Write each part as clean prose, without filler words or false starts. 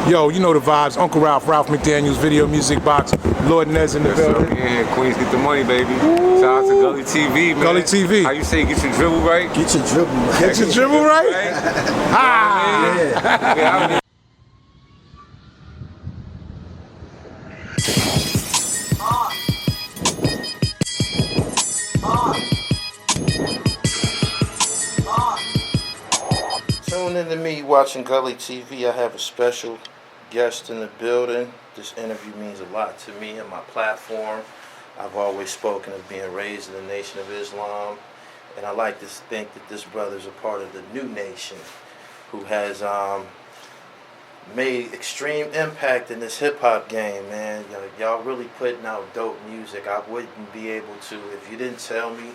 Yo, you know the vibes. Uncle Ralph McDaniels, Video Music Box, Lord Nez in the building. Yeah, Queens get the money, baby. Shout out to Gully TV, man. Gully TV. How you say get your dribble right? Get your dribble right. Get your dribble right? Ah! Yeah. Tune in to me watching Gully TV. I have a special guest in the building. This interview means a lot to me and my platform. I've always spoken of being raised in the Nation of Islam, and I like to think that this brother's a part of the new nation who has made extreme impact in this hip-hop game, man. Y'all really putting out dope music. I wouldn't be able to if you didn't tell me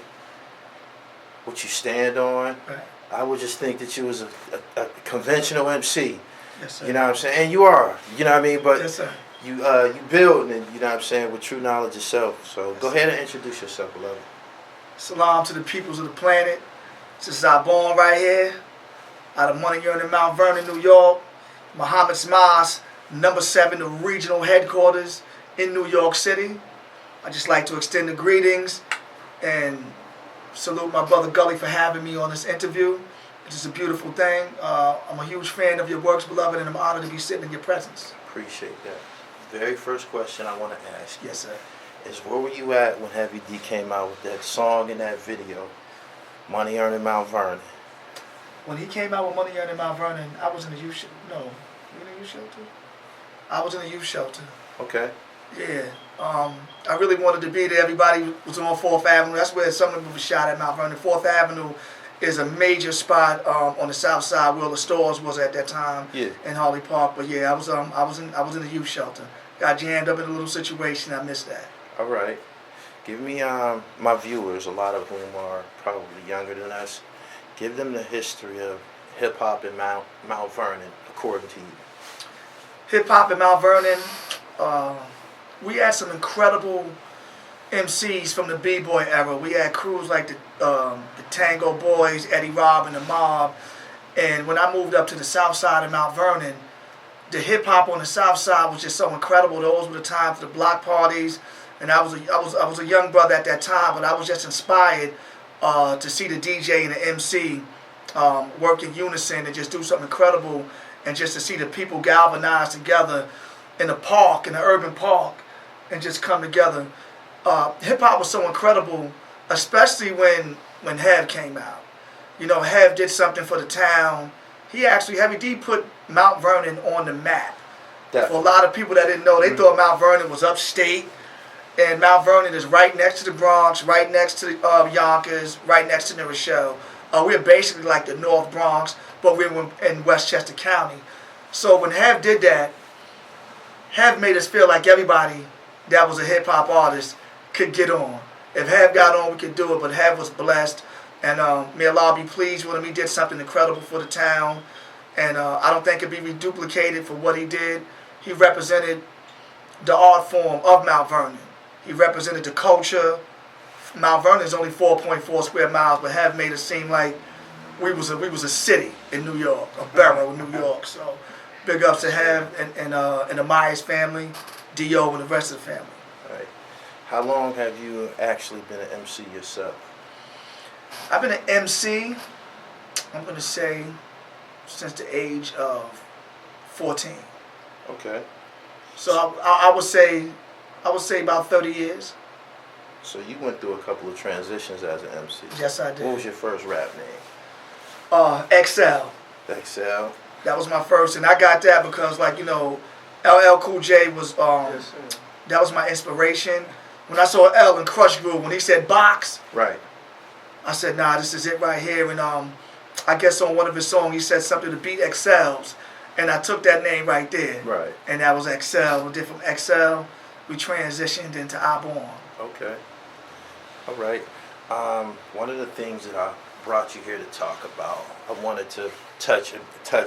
what you stand on. Right. I would just think that you was a conventional MC. Yes, sir. You know what I'm saying? And you are. You know what I mean? But yes, sir. you building it, you know what I'm saying, with true knowledge yourself. So go ahead and introduce yourself, beloved. Salam to the peoples of the planet. This is our born right here, out of Money Earning Mount Vernon, New York. Muhammad's Mosque, number 7, the regional headquarters in New York City. I just like to extend the greetings and salute my brother Gully for having me on this interview. It's just a beautiful thing. I'm a huge fan of your works, beloved, and I'm honored to be sitting in your presence. Appreciate that. Very first question I want to ask you Yes, sir. is where were you at when Heavy D came out with that song and that video, Money Earning Mount Vernon? When he came out with Money Earning Mount Vernon, I was in the youth shelter. No, you in the youth shelter? I was in the youth shelter. Okay. Yeah. I really wanted to be there. Everybody was on 4th Avenue. That's where some of them were shot at Mount Vernon. 4th Avenue is a major spot on the south side where the stores was at that time in Harley Park. But yeah, I was in the youth shelter. Got jammed up in a little situation. I missed that. All right. Give me my viewers, a lot of whom are probably younger than us. Give them the history of hip hop in Mount Vernon, according to you. Hip hop in Mount Vernon. We had some incredible MCs from the B-boy era. We had crews like the Tango Boys, Eddie Rob and the Mob. And when I moved up to the south side of Mount Vernon, the hip hop on the south side was just so incredible. Those were the times for the block parties. And I was a young brother at that time, but I was just inspired to see the DJ and the MC work in unison and just do something incredible, and just to see the people galvanize together in the park, in the urban park, and just come together. Hip-hop was so incredible, especially when Hev came out. You know, Hev did something for the town. Heavy D put Mount Vernon on the map. Definitely. For a lot of people that didn't know, they thought Mount Vernon was upstate. And Mount Vernon is right next to the Bronx, right next to Yonkers, right next to New Rochelle. We're basically like the North Bronx, but we're in Westchester County. So when Hev did that, Hev made us feel like everybody that was a hip-hop artist could get on. If Hev got on, we could do it, but Hev was blessed. And may Allah be pleased with him. He did something incredible for the town. And I don't think it could be reduplicated for what he did. He represented the art form of Mount Vernon. He represented the culture. Mount Vernon is only 4.4 square miles, but Hev made it seem like we was a city in New York, a borough in New York. So big ups to Hev and the Myers family, D.O. and the rest of the family. All right. How long have you actually been an MC yourself? I've been an MC, I'm going to say, since the age of 14. Okay. So I would say about 30 years. So you went through a couple of transitions as an MC. Yes, I did. What was your first rap name? XL. XL. That was my first, and I got that because, like, you know, LL Cool J was that was my inspiration. When I saw L in Crush Groove, when he said box, right, I said, nah, this is it right here. And I guess on one of his songs he said something to beat XLs, and I took that name right there. Right. And that was XL. We did from XL, we transitioned into Aborn. Okay. All right. One of the things that I brought you here to talk about, I wanted to touch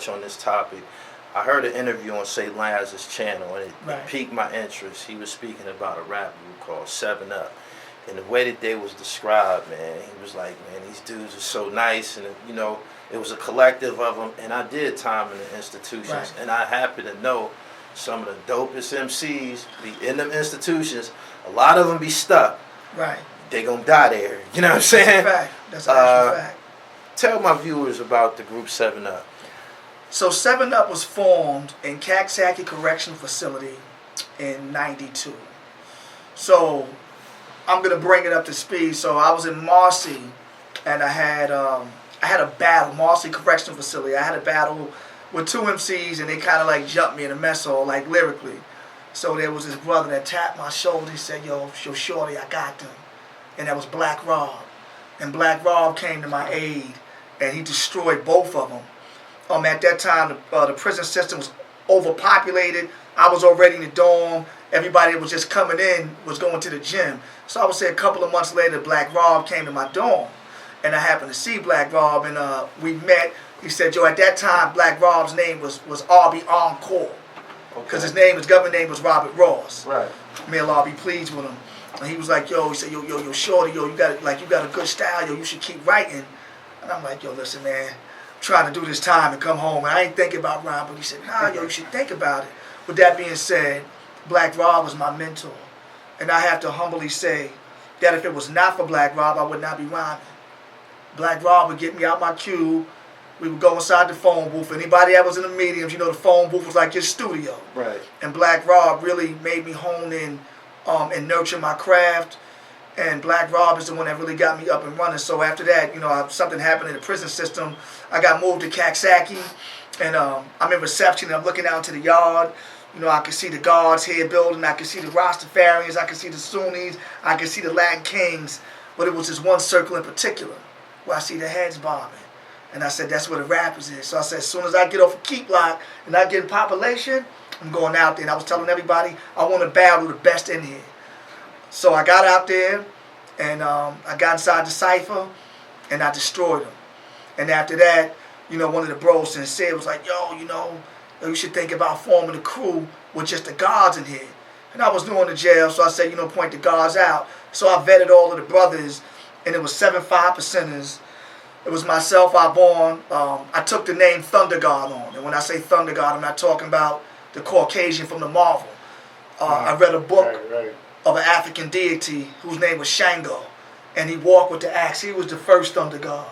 on this topic. I heard an interview on St. Lazar's channel, and it piqued my interest. He was speaking about a rap group called 7 Up. And the way that they was described, man, he was like, man, these dudes are so nice. And, you know, It was a collective of them, and I did time in the institutions, Right. and I happen to know some of the dopest MCs be in them institutions. A lot of them be stuck. Right. They gonna die there. You know what I'm saying? That's a fact. That's an actual fact. Tell my viewers about the group 7 Up. So 7 Up was formed in Caxsackie Correctional Facility in '92. So I'm gonna bring it up to speed. So I was in Marcy, and I had a battle, Marcy Correctional Facility. I had a battle with 2 MCs, and they kind of like jumped me in a mess hall, like lyrically. So there was this brother that tapped my shoulder. He said, "Yo, shorty, I got them," and that was Black Rob. And Black Rob came to my aid, and he destroyed both of them. At that time, the prison system was overpopulated. I was already in the dorm. Everybody that was just coming in was going to the gym. So I would say a couple of months later, Black Rob came to my dorm. And I happened to see Black Rob, and we met. He said, "Yo, at that time, Black Rob's name was RB Encore. Because his government name was Robert Ross. Right. May Allah be pleased with him. And he was like, he said, yo, shorty, yo, you got a good style, yo, you should keep writing." And I'm like, "Yo, listen, man, I'm trying to do this time and come home, and I ain't thinking about rhyme." But he said, "Nah, yo, you should think about it." With that being said, Black Rob was my mentor. And I have to humbly say that if it was not for Black Rob, I would not be rhyming. Black Rob would get me out my cube. We would go inside the phone booth. Anybody that was in the mediums, the phone booth was like your studio. Right. And Black Rob really made me hone in and nurture my craft. And Black Rob is the one that really got me up and running. So after that, something happened in the prison system. I got moved to Caxsackie, and I'm in reception, and I'm looking out into the yard. I could see the guards here building. I could see the Rastafarians. I could see the Sunnis. I could see the Latin Kings. But it was this one circle in particular where I see the heads bobbing. And I said, that's where the rappers is. So I said, as soon as I get off of Keep Lock and I get in population, I'm going out there. And I was telling everybody, I want to battle the best in here. So I got out there, and I got inside the cypher, and I destroyed them. And after that, one of the bros said, was like, "Yo, you should think about forming a crew with just the guards in here." And I was new in the jail, so I said, point the guards out. So I vetted all of the brothers, and it was 7 5%ers. It was myself, I took the name Thunder God on. And when I say Thunder God, I'm not talking about the Caucasian from the Marvel. I read a book of an African deity whose name was Shango. And he walked with the axe. He was the first Thunder God.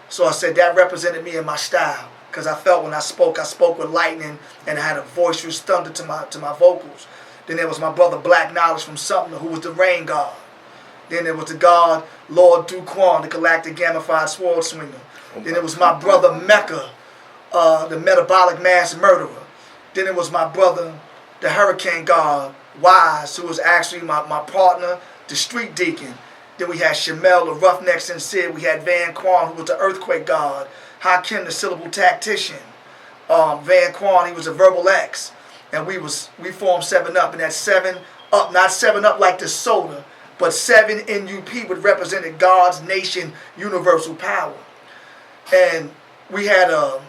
So I said that represented me and my style. Because I felt when I spoke with lightning, and I had a boisterous thunder to my vocals. Then there was my brother Black Knowledge from Sumter, who was the rain god. Then there was the god Lord Duquan, the galactic gamified sword swinger. Then it was my brother Mecca, the metabolic mass murderer. Then it was my brother, the hurricane god Wise, who was actually my partner, the street deacon. Then we had Shamel, the roughneck sincere. We had Van Quan, who was the earthquake god. Hakim, the syllable tactician. Van Quan, he was a verbal X. And we formed 7 Up. And that 7 Up, not 7 Up like the soda, but 7 NUP would represent God's nation universal power. And we had a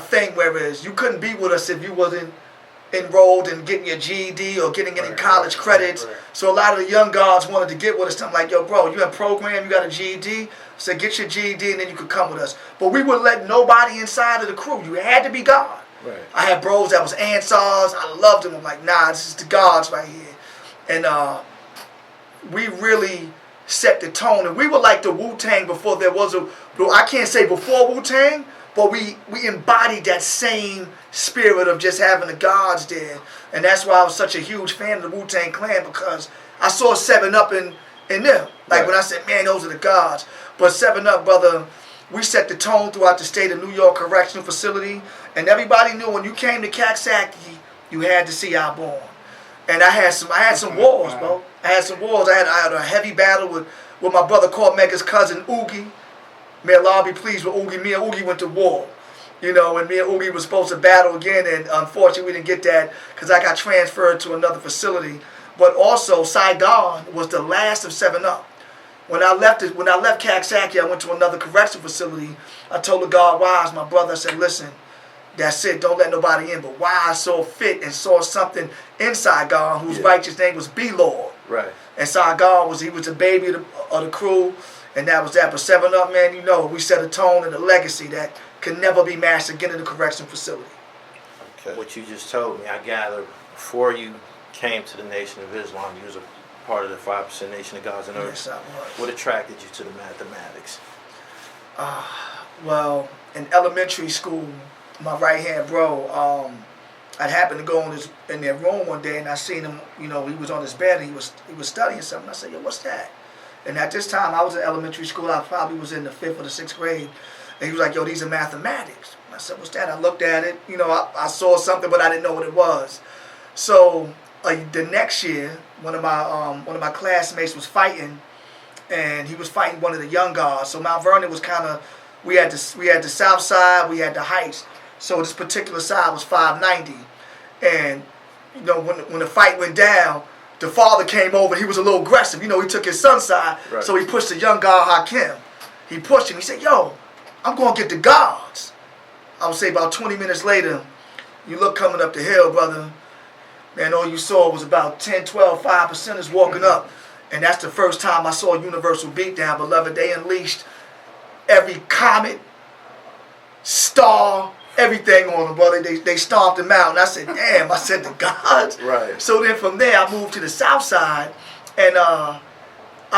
thing whereas you couldn't be with us if you wasn't enrolled in getting your GED or getting any college credits. So a lot of the young guards wanted to get with us. I'm like, "Yo, bro, you in program, you got a GED? So get your GED and then you could come with us." But we wouldn't let nobody inside of the crew. You had to be God. Right. I had bros that was Ansars. I loved them. I'm like, "Nah, this is the gods right here." And we really set the tone. And we were like the Wu-Tang before there was I can't say before Wu-Tang, but we embodied that same spirit of just having the gods there. And that's why I was such a huge fan of the Wu-Tang Clan, because I saw 7 Up in them. Like when I said, man, those are the gods. But 7 Up, brother, we set the tone throughout the state of New York Correctional Facility. And everybody knew when you came to Caxsackie, you had to see our born. And I had some wars, bro. I had some wars. I had a heavy battle with my brother called Mega's cousin, Oogie. May Allah be pleased with Oogie. Me and Oogie went to war. And me and Oogie was supposed to battle again, and unfortunately we didn't get that because I got transferred to another facility. But also, Saigon was the last of 7 Up. When I left Caxsackie, I went to another correctional facility. I told the guard Wise, my brother, I said, "Listen, that's it. Don't let nobody in." But Wise saw fit and saw something in Saigon, whose righteous name was B-Lord. Right. And Saigon was the baby of the crew, and that was that. But 7 Up, man, we set a tone and a legacy that can never be matched again in the correction facility. Okay. What you just told me, I gather, before you came to the Nation of Islam, you was a part of the 5% Nation of Gods and Earth. Yes, I was. What attracted you to the mathematics? Well, in elementary school, my right-hand bro, I happened to go in their room one day, and I seen him, he was on his bed, and he was studying something. I said, yo, what's that? And at this time, I was in elementary school. I probably was in the 5th or the 6th grade. And he was like, yo, these are mathematics. I said, what's that? I looked at it. I saw something, but I didn't know what it was. So the next year, one of my classmates was fighting, and he was fighting one of the young guards. So Mount Vernon was kind of, we had the south side, we had the heights. So this particular side was 590. And, when the fight went down, the father came over. He was a little aggressive. He took his son's side. Right. So he pushed the young guard, Hakim. He pushed him. He said, yo, I'm going to get the guards. I would say about 20 minutes later, you look coming up the hill, brother. Man, all you saw was about 10, 12, 5%ers walking up. And that's the first time I saw Universal Beatdown, beloved. They unleashed every comet, star, everything on them, brother. They stomped them out. And I said, damn, I said, the gods? Right. So then from there, I moved to the south side. And I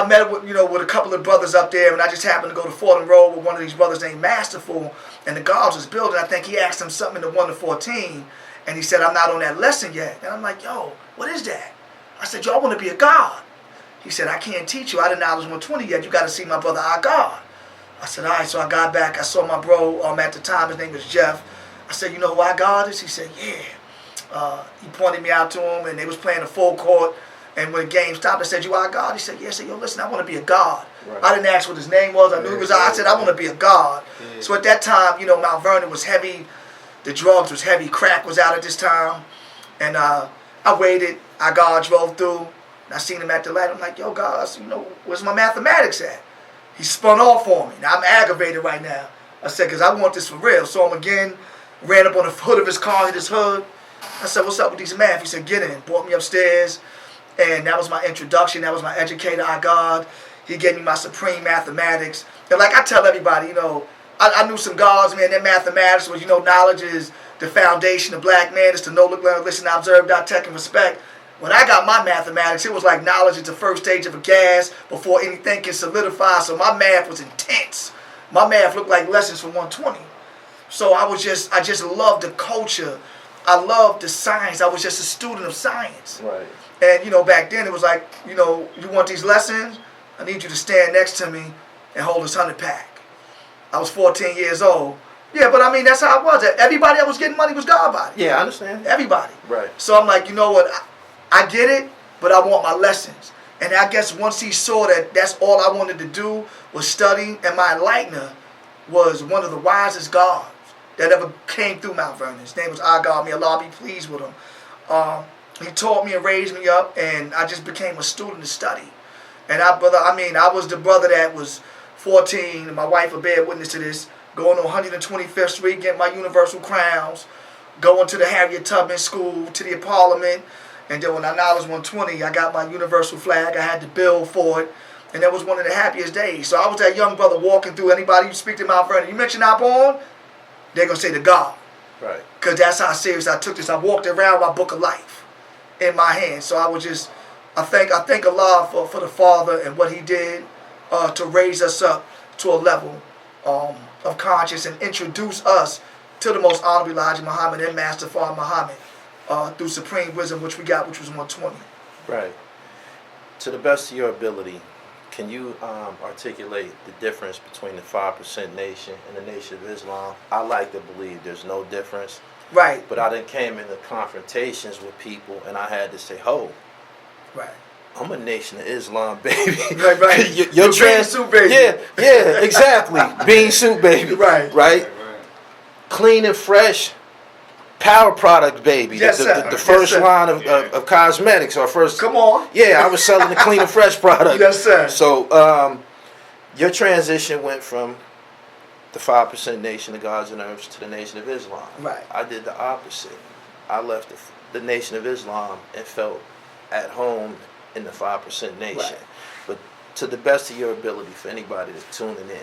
met with a couple of brothers up there. And I just happened to go to Fordham Road with one of these brothers named Masterful. And the guards was building. I think he asked him something in the 1 to 14. And he said, I'm not on that lesson yet. And I'm like, yo, what is that? I said, yo, I want to be a god. He said, I can't teach you. I didn't knowledge 120 yet. You got to see my brother, our God. I said, all right. So I got back. I saw my bro at the time. His name was Jeff. I said, you know who our God is? He said, yeah. He pointed me out to him, and they was playing a full court. And when the game stopped, I said, you our God? He said, yeah. I said, yo, listen, I want to be a god. Right. I didn't ask what his name was. I knew he was. I said, I want to be a god. Yeah. So at that time, Mount Vernon was heavy. The drugs was heavy. Crack was out at this time. And I waited. Our God drove through. And I seen him at the light. I'm like, yo, God, I said, where's my mathematics at? He spun off on me. Now I'm aggravated right now. I said, because I want this for real. Saw him again. Ran up on the hood of his car, hit his hood. I said, what's up with these math? He said, get in. Brought me upstairs. And that was my introduction. That was my educator, our God. He gave me my supreme mathematics. And like I tell everybody, I knew some gods, man. That mathematics was, knowledge is the foundation of black man. It's to know, look, learn, listen, observe, dissect, and respect. When I got my mathematics, it was like knowledge is the first stage of a gas before anything can solidify. So my math was intense. My math looked like lessons from 120. So I just loved the culture. I loved the science. I was just a student of science. Right. And, back then it was like, you want these lessons? I need you to stand next to me and hold this 100 pack. I was 14 years old. Yeah, but I mean, that's how it was. Everybody that was getting money was God body. Yeah, I understand. Everybody. Right. So I'm like, you know what? I get it, but I want my lessons. And I guess once he saw that that's all I wanted to do was study, and my enlightener was one of the wisest gods that ever came through Mount Vernon. His name was our God. May Allah be pleased with him. He taught me and raised me up, and I just became a student to study. And I was the brother that was 14, and my wife will bear witness to this, going on 125th Street, getting my universal crowns, going to the Harriet Tubman School, to the Parliament, and then when I was 120, I got my universal flag. I had to bill for it, and that was one of the happiest days. So I was that young brother walking through. Anybody you speak to Mount Vernon, you mention Alborn, they're going to say the God. Right. Because that's how serious I took this. I walked around with my book of life in my hand. So I thank Allah for the Father and what he did to raise us up to a level of conscience and introduce us to the most honorable Elijah Muhammad and Master Father Muhammad through supreme wisdom, which we got, which was 120. Right. To the best of your ability, can you articulate the difference between the 5% Nation and the Nation of Islam? I like to believe there's no difference. Right. But I done came into confrontations with people, and I had to say, ho. Right. I'm a Nation of Islam, baby. Right. Your bean soup baby. Yeah, exactly. Bean soup baby. Right. Clean and fresh power product baby. Yes, the first line of cosmetics, or first. Come on. Yeah, I was selling the clean and fresh product. Yes, sir. So your transition went from the 5% Nation of Gods and Earths to the Nation of Islam. Right. I did the opposite. I left the Nation of Islam and felt at home in the 5% Nation. Right. But to the best of your ability, for anybody that's tuning in,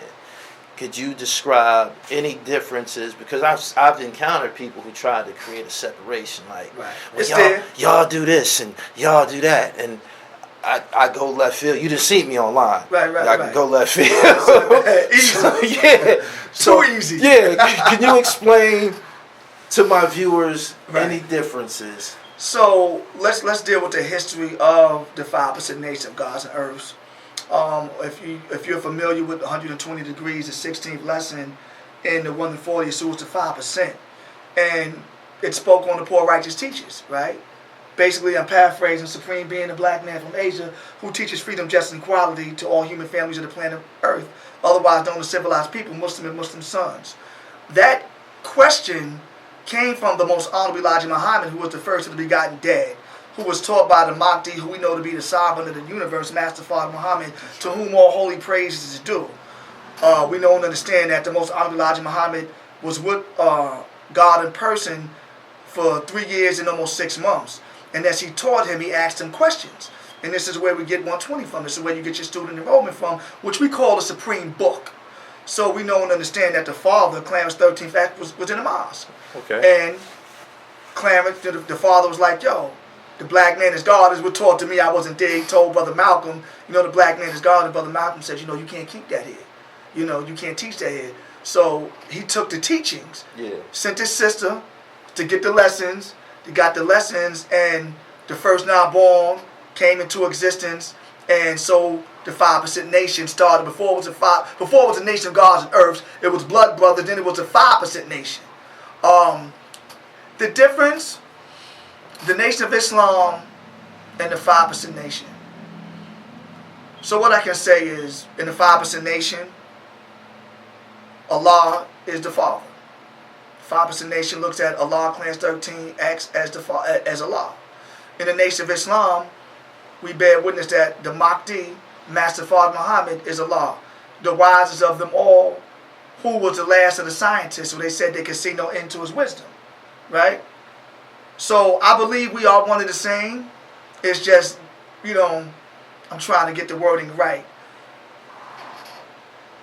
could you describe any differences? Because I've encountered people who tried to create a separation, like, Right. well, y'all do this and y'all do that, and I go left field. You just see me online. Right. I can go left field. Easy. So, yeah. Too easy. Yeah. Can you explain to my viewers Right. any differences? So let's deal with the history of the 5% nation of gods and earths. If you're familiar with 120 degrees, the 16th lesson in the 140, so it's the 5%, and it spoke on the poor righteous teachers, right? Basically, I'm paraphrasing, Supreme Being, a black man from Asia, who teaches freedom, justice, and equality to all human families of the planet Earth, otherwise known as civilized people, Muslim and Muslim sons. That question came from the most honorable Elijah Muhammad, who was the first of the begotten dead, who was taught by the Mahdi, who we know to be the sovereign of the universe, Master Father Muhammad, to whom all holy praises is due. We know and understand that the most honorable Elijah Muhammad was with God in person for 3 years and almost 6 months. And as he taught him, he asked him questions. And this is where we get 120 from. This is where you get your student enrollment from, which we call the Supreme Book. So we know and understand that the father, Clarence 13th Act, was in the mosque. Okay. And Clarence, the father, was like, yo, the black man is God, as was taught to me. I wasn't there. He told Brother Malcolm, you know, the black man is God. And Brother Malcolm said, you know, you can't keep that here. You know, you can't teach that here. So he took the teachings, sent his sister to get the lessons. They got the lessons, and the first now born came into existence, and so the 5% nation started. Before it was a nation of gods and earths, it was blood brothers. Then it was a 5% nation. The difference, the Nation of Islam and the 5% nation. So what I can say is, in the 5% nation, Allah is the Father. 5% nation looks at Allah, Clarence 13X, as Allah. In the Nation of Islam, we bear witness that the Mahdi, Master Father Muhammad, is Allah. The wisest of them all, who was the last of the scientists, so they said they could see no end to his wisdom. Right? So I believe we are one and the same. It's just, you know, I'm trying to get the wording right.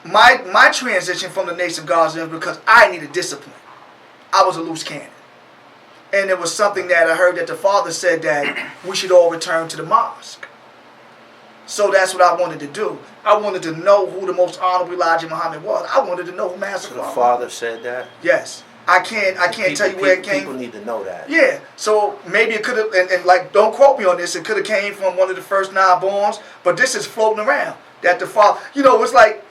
My transition from the Nation of God is because I needed discipline. I was a loose cannon. And it was something that I heard that the father said that we should all return to the mosque. So that's what I wanted to do. I wanted to know who the most honorable Elijah Muhammad was. I wanted to know who Master So the father said that? Yes. I can't tell you where it came from. People need to know that. Yeah. So maybe it could have, and like, don't quote me on this, it could have came from one of the first 9 borns, but this is floating around. That the father, you know, it's like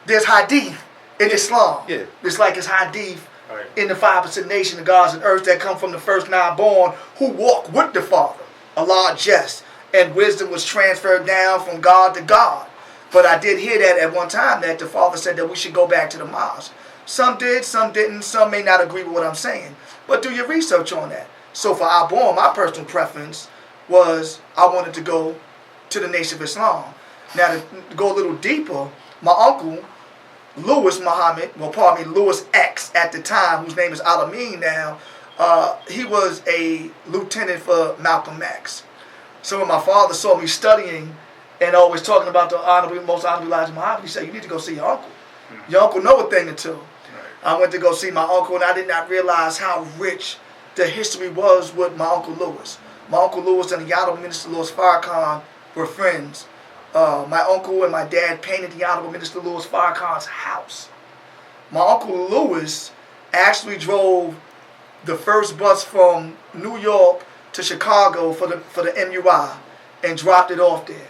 there's hadith in Islam. Yeah. It's like it's hadith in the 5% nation of gods and earth that come from the first 9 born who walk with the Father. Allah just. And wisdom was transferred down from God to God. But I did hear that at one time that the Father said that we should go back to the mosque. Some did, some didn't, some may not agree with what I'm saying. But do your research on that. So for our born, my personal preference was I wanted to go to the Nation of Islam. Now to go a little deeper, my uncle, Louis Muhammad, Louis X at the time, whose name is Alameen now, he was a lieutenant for Malcolm X. So when my father saw me studying and always talking about the most honorable Elijah Muhammad, he said, you need to go see your uncle. Your uncle know a thing or two. I went to go see my uncle, and I did not realize how rich the history was with my Uncle Louis. My Uncle Louis and the Honorable Minister Louis Farrakhan were friends. My uncle and my dad painted the Honorable Minister Louis Farrakhan's house. My Uncle Louis actually drove the first bus from New York to Chicago for the MUI and dropped it off there.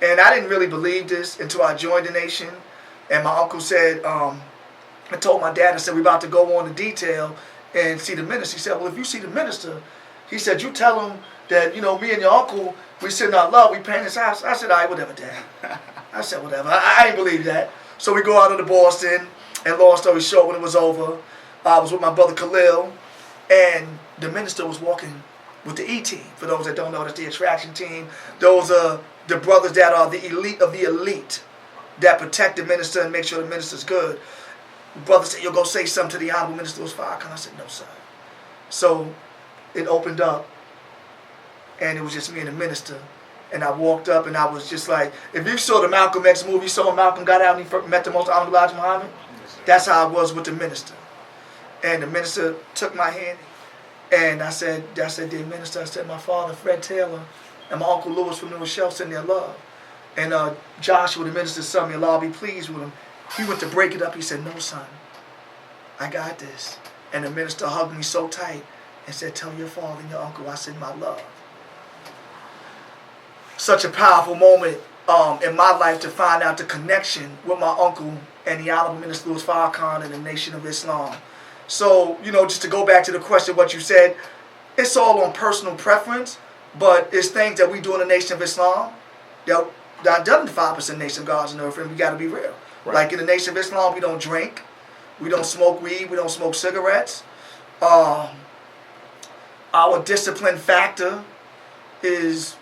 And I didn't really believe this until I joined the nation. And my uncle said, I told my dad, I said, we're about to go on to detail and see the minister. He said, well, if you see the minister, he said, you tell him that, you know, me and your uncle, we sitting out love, we paint his house. I said, all right, whatever, Dad. I said, whatever. I ain't believe that. So we go out to Boston, and long story short, when it was over, I was with my brother Khalil, and the minister was walking with the E-team. For those that don't know, that's the attraction team. Those are the brothers that are the elite of the elite that protect the minister and make sure the minister's good. The brother said, you'll go say something to the Honorable Minister Louis Farrakhan. I said, no, sir. So it opened up, and it was just me and the minister. And I walked up and I was just like, if you saw the Malcolm X movie, you saw when Malcolm got out and he met the most honorable Elijah Muhammad, that's how I was with the minister. And the minister took my hand and I said, dear minister, I said, my father, Fred Taylor, and my uncle Lewis from New Rochelle send their love. And Joshua, the minister's son, may Allah be pleased with him. He went to break it up. He said, no, son, I got this. And the minister hugged me so tight and said, tell your father and your uncle I send my love. Such a powerful moment in my life to find out the connection with my uncle and the Honorable Minister Louis Farrakhan and the Nation of Islam. So, just to go back to the question, what you said, it's all on personal preference, but it's things that we do in the Nation of Islam that done the 5% Nation of Gods and Earth, and we got to be real. Right. Like in the Nation of Islam, we don't drink, we don't smoke weed, we don't smoke cigarettes. Our discipline factor is,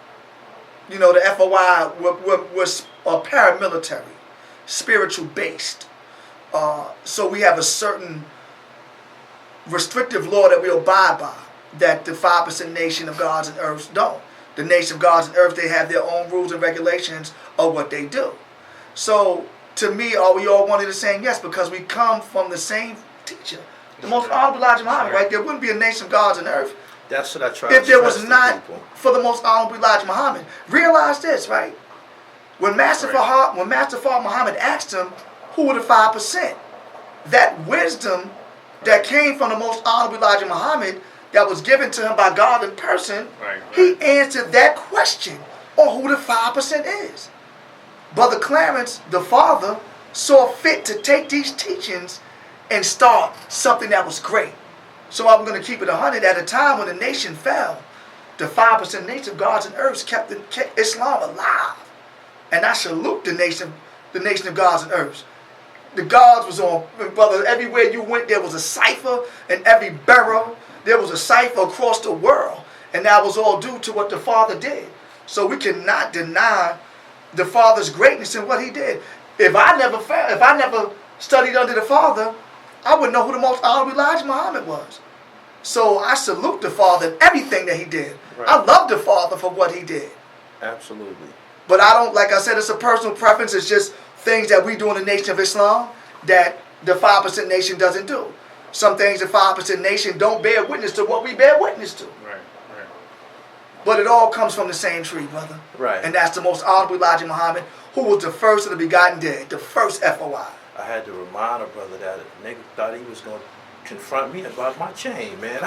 the FOI, we're paramilitary, spiritual based. So we have a certain restrictive law that we abide by that the 5% Nation of Gods and Earths don't. The Nation of Gods and Earth, they have their own rules and regulations of what they do. So to me, are we all one and the same? Yes, because we come from the same teacher, the most honorable Elijah Muhammad, right? There wouldn't be a Nation of Gods and Earth That's what I try if to there was stress not to people. for the most honorable Elijah Muhammad. Realize this, right? When Master Fard Muhammad asked him, who were the 5%? That wisdom that came from the most honorable Elijah Muhammad that was given to him by God in person, he answered that question on who the 5% is. Brother Clarence, the father, saw fit to take these teachings and start something that was great. So I'm going to keep it 100. At a time when the nation fell, the 5% Nation of Gods and Earths kept Islam alive. And I salute the nation of Gods and Earths. The gods was on, brother, everywhere you went, there was a cipher. In every borough, there was a cipher across the world. And that was all due to what the Father did. So we cannot deny the Father's greatness in what he did. If I never studied under the Father, I wouldn't know who the most honorable Elijah Muhammad was. So I salute the Father in everything that he did. Right. I love the Father for what he did. Absolutely. But I don't, like I said, it's a personal preference. It's just things that we do in the Nation of Islam that the 5% Nation doesn't do. Some things the 5% Nation don't bear witness to what we bear witness to. Right. But it all comes from the same tree, brother. Right. And that's the most honorable Elijah Muhammad, who was the first of the begotten dead, the first FOI. I had to remind a brother that a nigga thought he was going to confront me about my chain, man.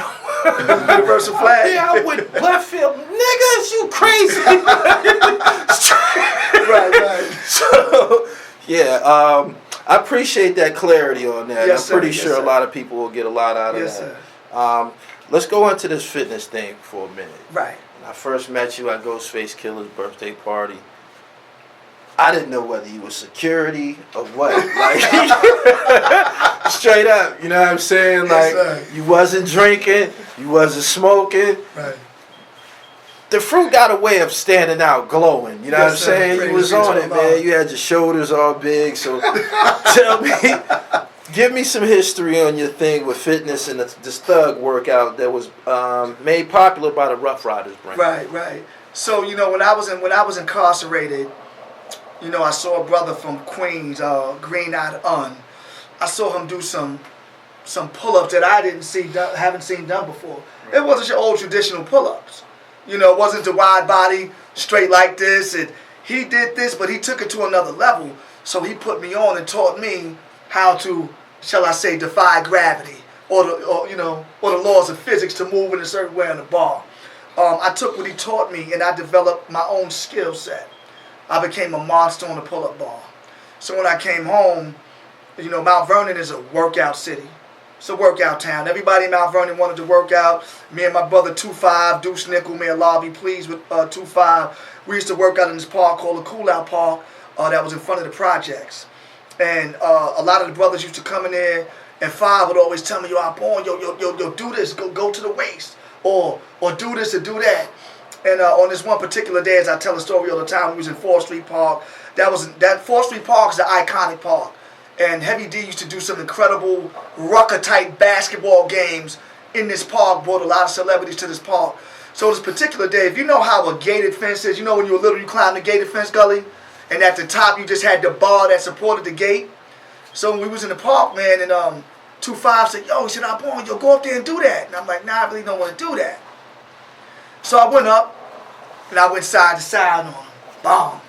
Universal flag. Yeah, I went left field. Niggas, you crazy. Right. So, yeah, I appreciate that clarity on that. Yes, I'm pretty sir. sure Yes, a lot of people will get a lot out of Yes, that. sir. Let's go into this fitness thing for a minute. Right. When I first met you at Ghostface Killer's birthday party, I didn't know whether you was security or what. Like, straight up, you know what I'm saying? Like, Yes, you wasn't drinking, you wasn't smoking. Right. The fruit got a way of standing out, glowing. You know Yes, what I'm sir. saying? Praise You was be to on it, Allah. man. You had your shoulders all big. So tell me, give me some history on your thing with fitness and this thug workout that was made popular by the Rough Riders brand. Right. So, when I was incarcerated, I saw a brother from Queens, Green-Eyed Un. I saw him do some pull-ups that I haven't seen done before. It wasn't your old traditional pull-ups. It wasn't the wide body, straight like this. And he did this, but he took it to another level. So he put me on and taught me how to, shall I say, defy gravity or the laws of physics to move in a certain way on the bar. I took what he taught me and I developed my own skill set. I became a monster on the pull-up bar. So when I came home, Mount Vernon is a workout city. It's a workout town. Everybody in Mount Vernon wanted to work out. Me and my brother 2-5, Deuce Nickel, may Allah be pleased with 2-5. We used to work out in this park called the Cool Out Park that was in front of the projects. And a lot of the brothers used to come in there, and 5 would always tell me, yo, do this, go to the waist, or do this or do that. And on this one particular day, as I tell a story all the time, we was in 4th Street Park. That 4th Street Park is the iconic park. And Heavy D used to do some incredible rucker-type basketball games in this park, brought a lot of celebrities to this park. So this particular day, if you know how a gated fence is, you know when you were little, you climbed the gated fence gully, and at the top you just had the bar that supported the gate. So when we was in the park, man, and 25 said, yo, he said, I'm born, yo, go up there and do that. And I'm like, nah, I really don't want to do that. So I went up, and I went side to side on him. Boom.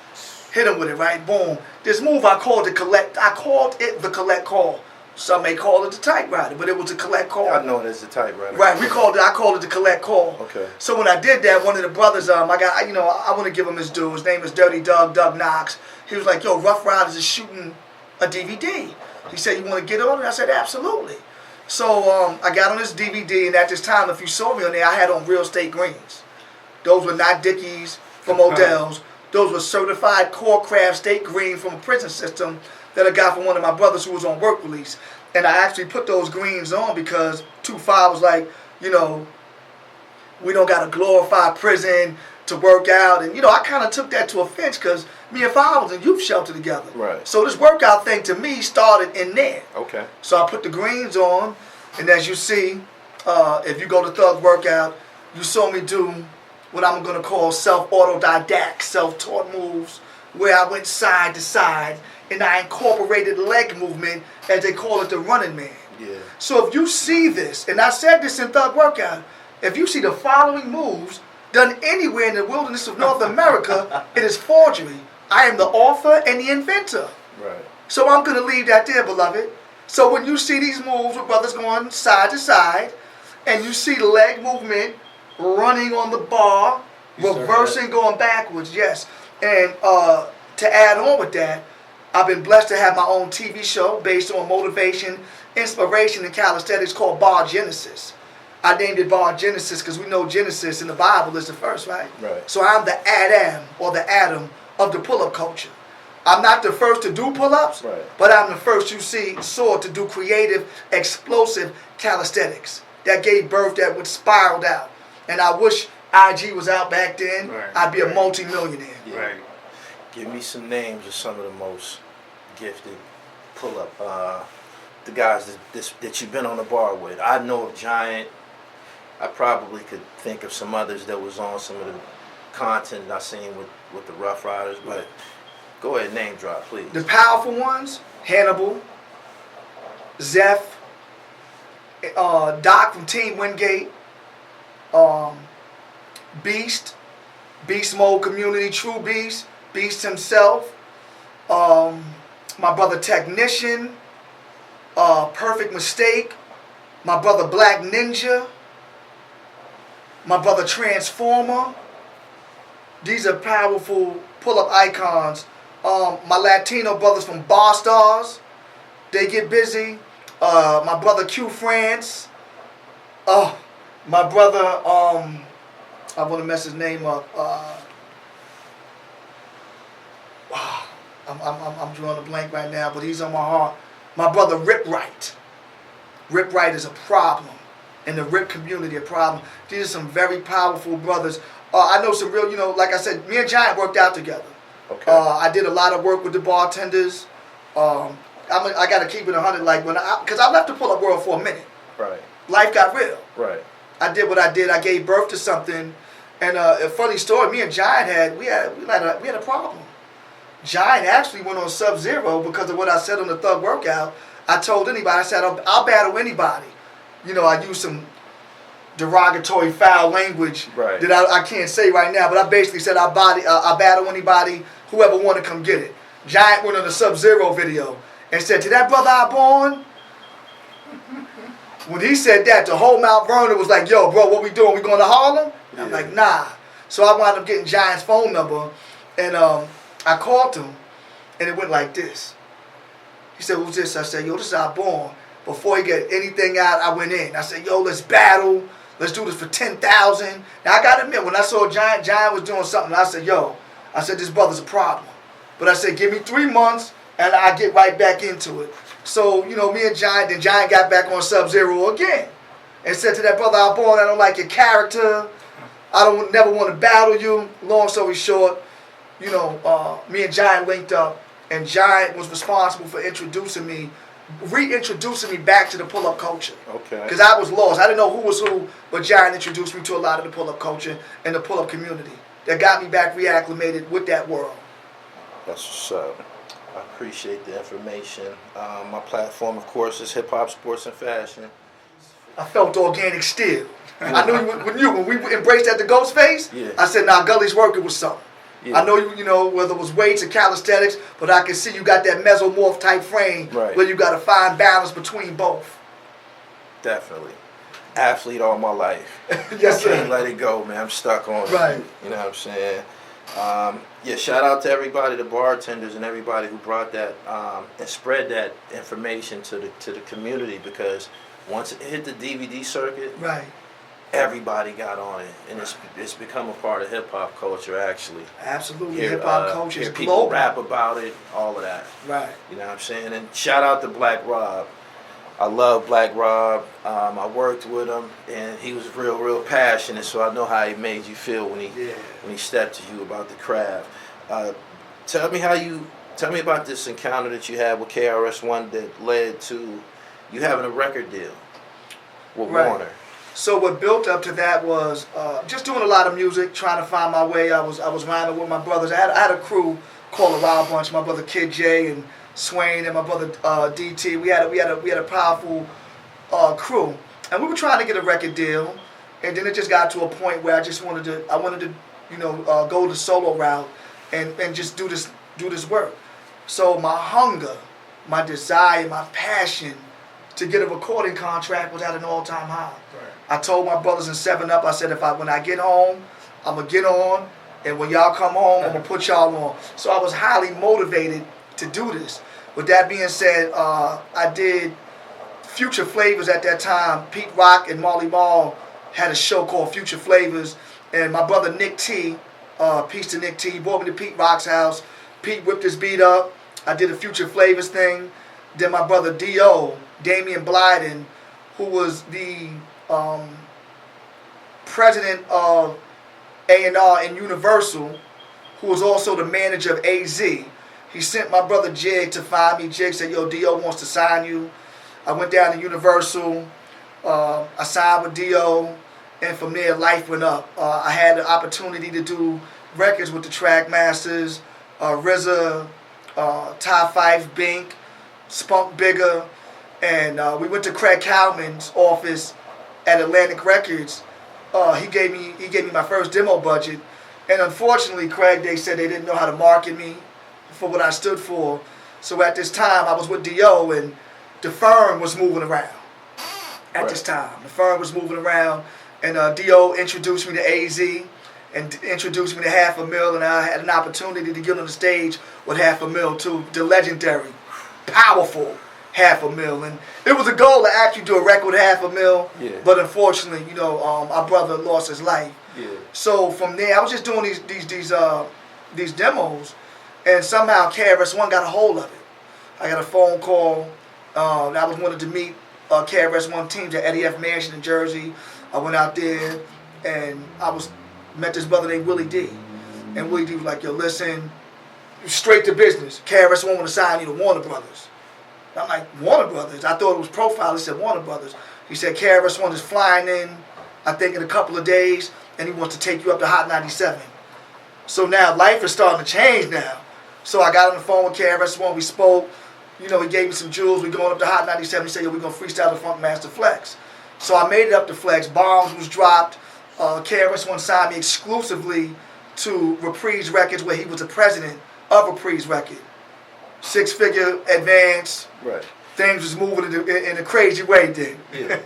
Hit him with it, right? Boom. This move I called it the collect call. Some may call it the typewriter, but it was a collect call. I know it as the typewriter. Right, I called it the collect call. Okay. So when I did that, one of the brothers, I want to give him his due. His name is Dirty Doug Knox. He was like, yo, Rough Riders is shooting a DVD. He said, you want to get on it? I said, absolutely. So I got on this DVD, and at this time, if you saw me on there, I had on real estate greens. Those were not Dickies from Odell's. Those were certified core craft state green from a prison system that I got from one of my brothers who was on work release. And I actually put those greens on because 25 was like, you know, we don't got to glorify prison to work out. And, you know, I kind of took that to offense because me and Five was in youth shelter together. Right. So this workout thing to me started in there. Okay. So I put the greens on, and as you see, if you go to Thug Workout, you saw me do what I'm going to call self-autodidact, self-taught moves, where I went side to side, and I incorporated leg movement, as they call it, the running man. Yeah. So if you see this, and I said this in Thug Workout, if you see the following moves done anywhere in the wilderness of North America, it is forgery. I am the author and the inventor. Right. So I'm going to leave that there, beloved. So when you see these moves with brothers going side to side, and you see the leg movement, running on the bar, reversing, going backwards, yes. And to add on with that, I've been blessed to have my own TV show based on motivation, inspiration, and calisthenics called Bar Genesis. I named it Bar Genesis because we know Genesis in the Bible is the first, right? Right. So I'm the Adam, or the Adam of the pull-up culture. I'm not the first to do pull-ups, right, but I'm the first you saw to do creative, explosive calisthenics that gave birth, that would spiraled out. And I wish IG was out back then. Right. I'd be a multi-millionaire. Yeah. Right. Give me some names of some of the most gifted pull-up, the guys that you've been on the bar with. I know of Giant. I probably could think of some others that was on some of the content I seen with the Rough Riders, but go ahead, name drop, please. The powerful ones: Hannibal, Zeph, Doc from Team Wingate, Beast Mode Community, True Beast, Beast himself, my brother Technician, Perfect Mistake, my brother Black Ninja, my brother Transformer. These are powerful pull-up icons. My Latino brothers from Bar Stars, they get busy. My brother Q France. My brother, I want to mess his name up. I'm drawing a blank right now, but he's on my heart. My brother Rip Right. Rip Right is a problem. In the Rip community, a problem. These are some very powerful brothers. I know some real, like I said, me and Giant worked out together. Okay. I did a lot of work with the bartenders. I got to keep it 100, because I left the pull-up world for a minute. Right. Life got real. Right. I did what I did. I gave birth to something. And a funny story, me and Giant had a problem. Giant actually went on Sub-Zero because of what I said on the Thug Workout. I told anybody, I said, I'll battle anybody. I used some derogatory, foul language that I can't say right now, but I basically said I battle anybody, whoever want to come get it. Giant went on the Sub-Zero video and said, to that brother I born. When he said that, the whole Mount Vernon was like, yo, bro, what we doing? We going to Harlem? I'm like, nah. So I wound up getting Giant's phone number, and I called him, and it went like this. He said, who's this? I said, yo, this is our born. Before he get anything out, I went in. I said, yo, let's battle. Let's do this for 10,000. Now, I got to admit, when I saw Giant was doing something, I said, yo, this brother's a problem. But I said, give me 3 months, and I get right back into it. So, me and Giant, then Giant got back on Sub-Zero again. And said to that brother I born, I don't like your character. I never want to battle you. Long story short, me and Giant linked up. And Giant was responsible for introducing me reintroducing me back to the pull-up culture. Okay. Because I was lost. I didn't know who was who, but Giant introduced me to a lot of the pull-up culture and the pull-up community. That got me back reacclimated with that world. That's what's up. I appreciate the information. My platform, of course, is hip hop, sports, and fashion. I felt organic still. I knew when we embraced that the ghost phase, Yeah. I said, nah, Gully's working with something. Yeah. I know you know, whether it was weights or calisthenics, but I can see you got that mesomorph type frame Right. where you got to find balance between both. Definitely. Athlete all my life. Yes, Can't sir. let it go, man. I'm stuck on it. Right. You know what I'm saying? Yeah, shout out to everybody, the bartenders and everybody who brought that and spread that information to the community, because once it hit the DVD circuit, Right. everybody got on it, and it's become a part of hip hop culture actually. Absolutely. Hear, Hip hop culture is hear people global. rap about it, all of that. Right. You know what I'm saying? And shout out to Black Rob. I love Black Rob. I worked with him, and he was real passionate. So I know how he made you feel when he stepped to you about the craft. Tell me about this encounter that you had with KRS-One that led to you having a record deal with Right. Warner. So what built up to that was just doing a lot of music, trying to find my way. I was rhyming with my brothers. I had a crew called the Wild Bunch. My brother Kid J and Swain and my brother DT. We had a powerful crew, and we were trying to get a record deal. And then it just got to a point where I wanted to go the solo route and just do this work. So my hunger, my desire, my passion to get a recording contract was at an all-time high. Right. I told my brothers in 7 Up, I said, when I get home, I'm going to get on, and when y'all come home, I'm going to put y'all on. So I was highly motivated to do this. With that being said, I did Future Flavors at that time. Pete Rock and Marley Marl had a show called Future Flavors, and my brother Nick T, peace to Nick T, he brought me to Pete Rock's house. Pete whipped his beat up. I did a Future Flavors thing. Then my brother D.O., Damian Blyden, who was the president of A&R and Universal, who was also the manager of AZ. He sent my brother Jig to find me. Jig said, yo, D.O. wants to sign you. I went down to Universal. I signed with D.O. And from there, life went up. I had the opportunity to do records with the Trackmasters, RZA, Ty Fife, Bink, Spunk Bigger, and we went to Craig Cowman's office at Atlantic Records. He gave me my first demo budget, and unfortunately, Craig, they said they didn't know how to market me for what I stood for. So at this time, I was with D.O. and the firm was moving around. At this time, the firm was moving around, and D.O. introduced me to AZ and introduced me to $500,000, and I had an opportunity to get on the stage with $500,000 too, the legendary, powerful $500,000. And it was a goal to actually do a record with $500,000, Yeah. but unfortunately, our brother lost his life. Yeah. So from there, I was just doing these demos, and somehow KRS-One got a hold of it. I got a phone call. I was wanted to meet KRS-One teams at Eddie F. Mansion in Jersey. I went out there, and met this brother named Willie D. And Willie D was like, yo, listen, straight to business. KRS-One want to sign you to Warner Brothers. I'm like, Warner Brothers? I thought it was Profile. He said, Warner Brothers. He said, KRS-One is flying in, I think, in a couple of days, and he wants to take you up to Hot 97. So now life is starting to change now. So I got on the phone with KRS-One. We spoke. He gave me some jewels. We going up to Hot 97. He said, yo, we're going to freestyle the Funk Master Flex. So I made it up to Flex. Bombs was dropped. KRS-One signed me exclusively to Reprise Records, where he was the president of Reprise Record. 6-figure advance. Right. Things was moving in a crazy way then. Yeah.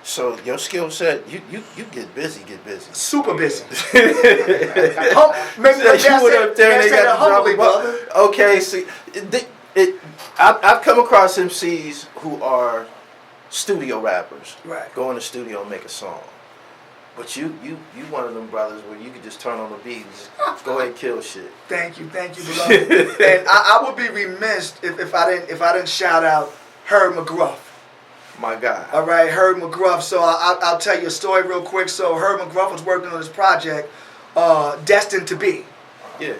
So your skill set, you get busy. Super busy. You went up there and they got the humbly, drama. brother. Okay, see, I've come across MCs who are studio rappers. Right. Go in the studio and make a song. But you one of them brothers where you could just turn on the beat and just go ahead and kill shit. Thank you, beloved. And I would be remiss if I didn't shout out Herb McGruff. My guy. All right, Herb McGruff. So I'll tell you a story real quick. So Herb McGruff was working on this project, Destined to Be. Yeah.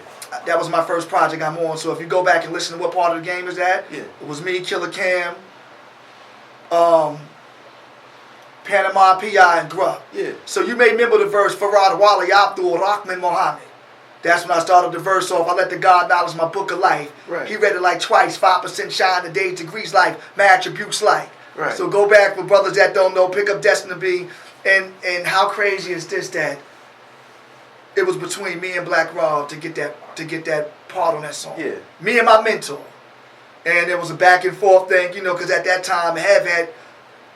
That was my first project I'm on. So if you go back and listen to what part of the game is that, Yeah. it was me, Killer Cam, Panama P.I. and Grubb. Yeah. So you may remember the verse, Farad Wali Abdul Rahman Mohammed. That's when I started the verse off. I let the God knowledge my book of life. Right. He read it like twice. 5% shine, the days, degrees life, my attributes like. Right. So go back for brothers that don't know, pick up Destined to Be. And how crazy is this that it was between me and Black Rob to get that part on that song. Yeah. Me and my mentor. And it was a back and forth thing, you know, because at that time, Hev had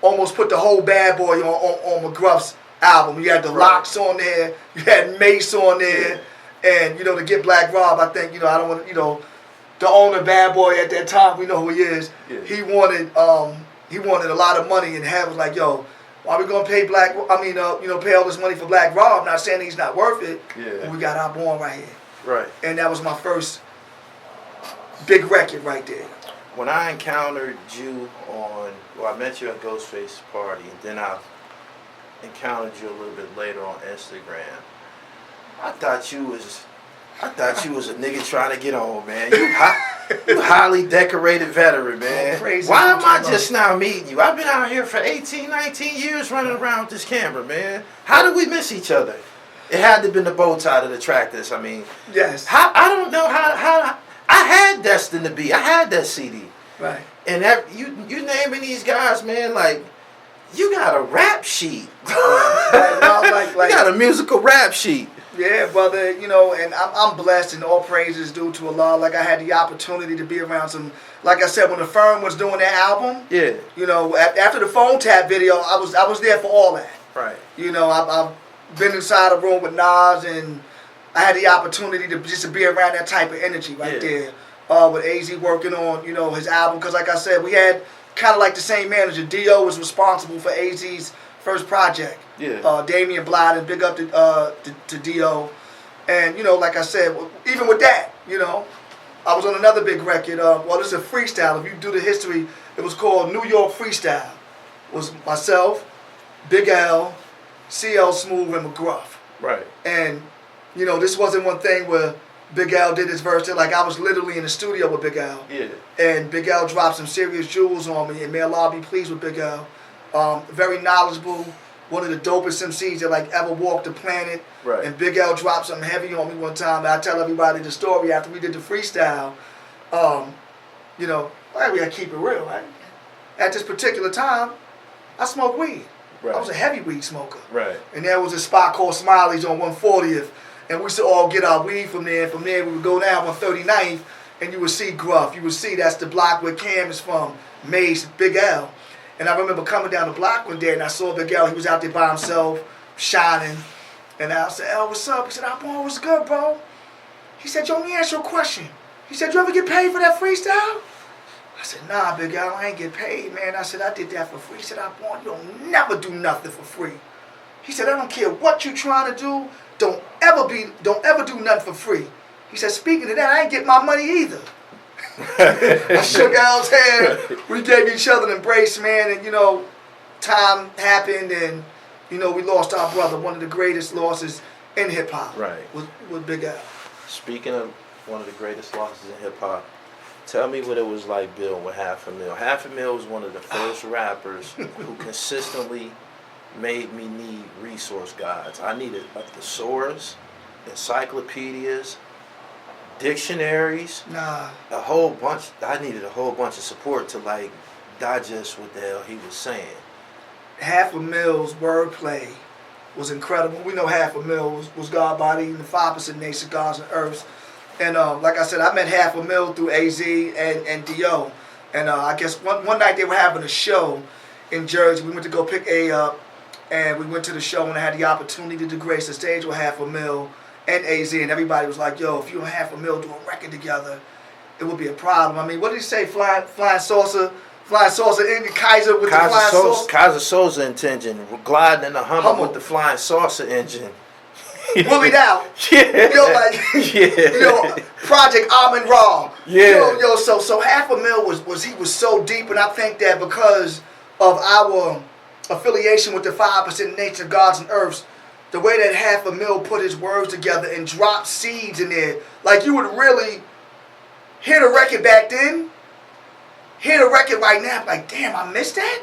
almost put the whole Bad Boy on McGruff's album. You had the Locks on there, you had Mace on there, and, you know, to get Black Rob, I think, you know, I don't want to, you know, the owner Bad Boy at that time, we know who he is, he wanted a lot of money, and Hev was like, yo, why we gonna pay pay all this money for Black Rob? Not saying he's not worth it, and we got our born right here. Right. And that was my first big record right there. When I encountered you I met you at Ghostface's party, and then I encountered you a little bit later on Instagram. I thought you was a nigga trying to get on, man. You highly decorated veteran, man. Crazy. Why am I just now meeting you? I've been out here for 18, 19 years running around with this camera, man. How did we miss each other? It had to have been the bow tie that attracted us. I mean, yes. I don't know how I had Destined to Be. I had that CD. Right. And you naming these guys, man, like, you got a rap sheet. You got a musical rap sheet. Yeah, brother, you know, and I'm blessed, and all praises due to Allah. Like, I had the opportunity to be around some, like I said, when the Firm was doing that album, you know, after the Phone Tap video, I was there for all that. Right. You know, I've been inside a room with Nas, and I had the opportunity to be around that type of energy right there. With AZ working on, you know, his album, because like I said, we had kind of like the same manager. D.O. was responsible for AZ's first project. Yeah. Damian Blyden, big up to D.O. And, you know, like I said, even with that, you know, I was on another big record. Well, it's a freestyle. If you do the history, it was called New York Freestyle. It was myself, Big L, CL Smooth, and McGruff. Right. And, you know, this wasn't one thing where Big L did his verse. Like, I was literally in the studio with Big L. Yeah. And Big L dropped some serious jewels on me, and may Allah be pleased with Big L. Very knowledgeable, one of the dopest MCs that like ever walked the planet. Right. And Big L dropped something heavy on me one time. And I tell everybody the story after we did the freestyle. You know, we gotta keep it real, right? At this particular time, I smoked weed. Right. I was a heavy weed smoker. Right. And there was a spot called Smiley's on 140th. And we used to all get our weed from there. From there, we would go down 139th, and you would see Gruff. You would see that's the block where Cam is from, Mace, Big L. And I remember coming down the block one day, and I saw Big L. He was out there by himself, shining. And I said, "L, what's up?" He said, "Oh, what's good, bro?" He said, "Yo, let me ask you a question." He said, "You ever get paid for that freestyle?" I said, "Nah, Big L, I ain't get paid, man." I said, "I did that for free." He said, "You don't never do nothing for free." He said, "I don't care what you trying to do. Don't ever do nothing for free." He said, "Speaking of that, I ain't get my money either." I shook Al's hand. We gave each other an embrace, man, and you know, time happened, and you know, we lost our brother, one of the greatest losses in hip hop. Right. With Big Al. Speaking of one of the greatest losses in hip hop, tell me what it was like building with Half a Mil. Half a Mil was one of the first rappers who consistently made me need resource guides. I needed a thesaurus, encyclopedias, dictionaries, a whole bunch. I needed a whole bunch of support to like digest what the hell he was saying. Half a Mil's wordplay was incredible. We know Half a Mil was God body and the 5% nation, gods and earths. And like I said, I met Half a Mil through AZ and D.O. And I guess one night they were having a show in Jersey. We went to go pick A up, and we went to the show, and I had the opportunity to grace the stage with Half a Mil and AZ, and everybody was like, "Yo, if you and Half a Mil do a record together, it would be a problem." I mean, what did he say? Flying saucer in Kaiser with the flying saucer. Kaiser Sosa intention, gliding in the Hummer with the flying saucer engine. Willied out. Yeah. You know, Project Amin Ra. Yeah. Yo, so Half a Mil was so deep, and I think that because of our affiliation with the 5% nature, gods and earths, the way that Half a Mil put his words together and dropped seeds in there, like you would really hear the record back then, hear the record right now, like, damn, I missed that?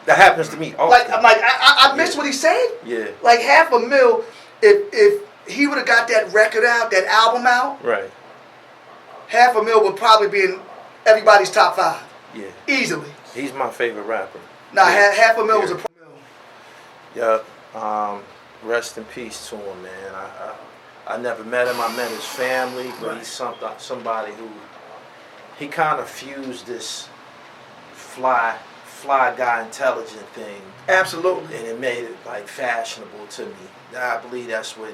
That happens to me often. Like I missed what he said. Yeah. Like $500,000. If he would have got that record out, that album out, Right. $500,000 would probably be in everybody's top 5. Yeah. Easily. He's my favorite rapper. Now Yeah. $500,000 was a Yeah. Rest in peace to him, man. I never met him. I met his family, but Right. he's somebody who he kind of fused this fly guy intelligent thing, Absolutely. and it made it like fashionable to me. I believe that's what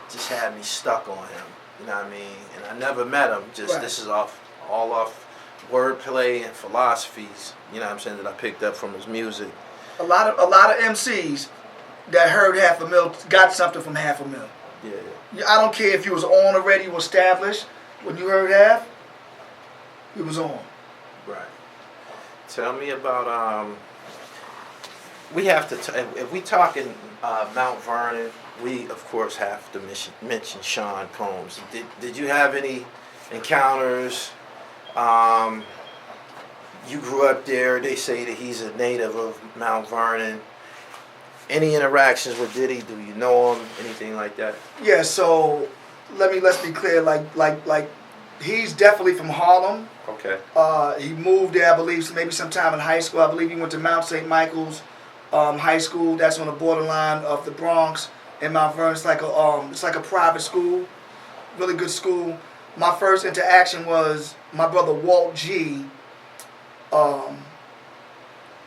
just had me stuck on him. You know what I mean? And I never met him. Just Right. this is all off wordplay and philosophies. You know what I'm saying, that I picked up from his music. A lot of MCs that heard $500,000 got something from $500,000. Yeah. I don't care if you was on already, you were established. When you heard half, you was on. Right. Tell me about we have to if we talking Mount Vernon, we of course have to mention Sean Combs. Did you have any encounters? You grew up there. They say that he's a native of Mount Vernon. Any interactions with Diddy? Do you know him? Anything like that? Yeah, so let's be clear. Like he's definitely from Harlem. Okay. He moved there, I believe, maybe sometime in high school. I believe he went to Mount St. Michael's High School. That's on the borderline of the Bronx and Mount Vernon. It's like a private school, really good school. My first interaction was my brother Walt G.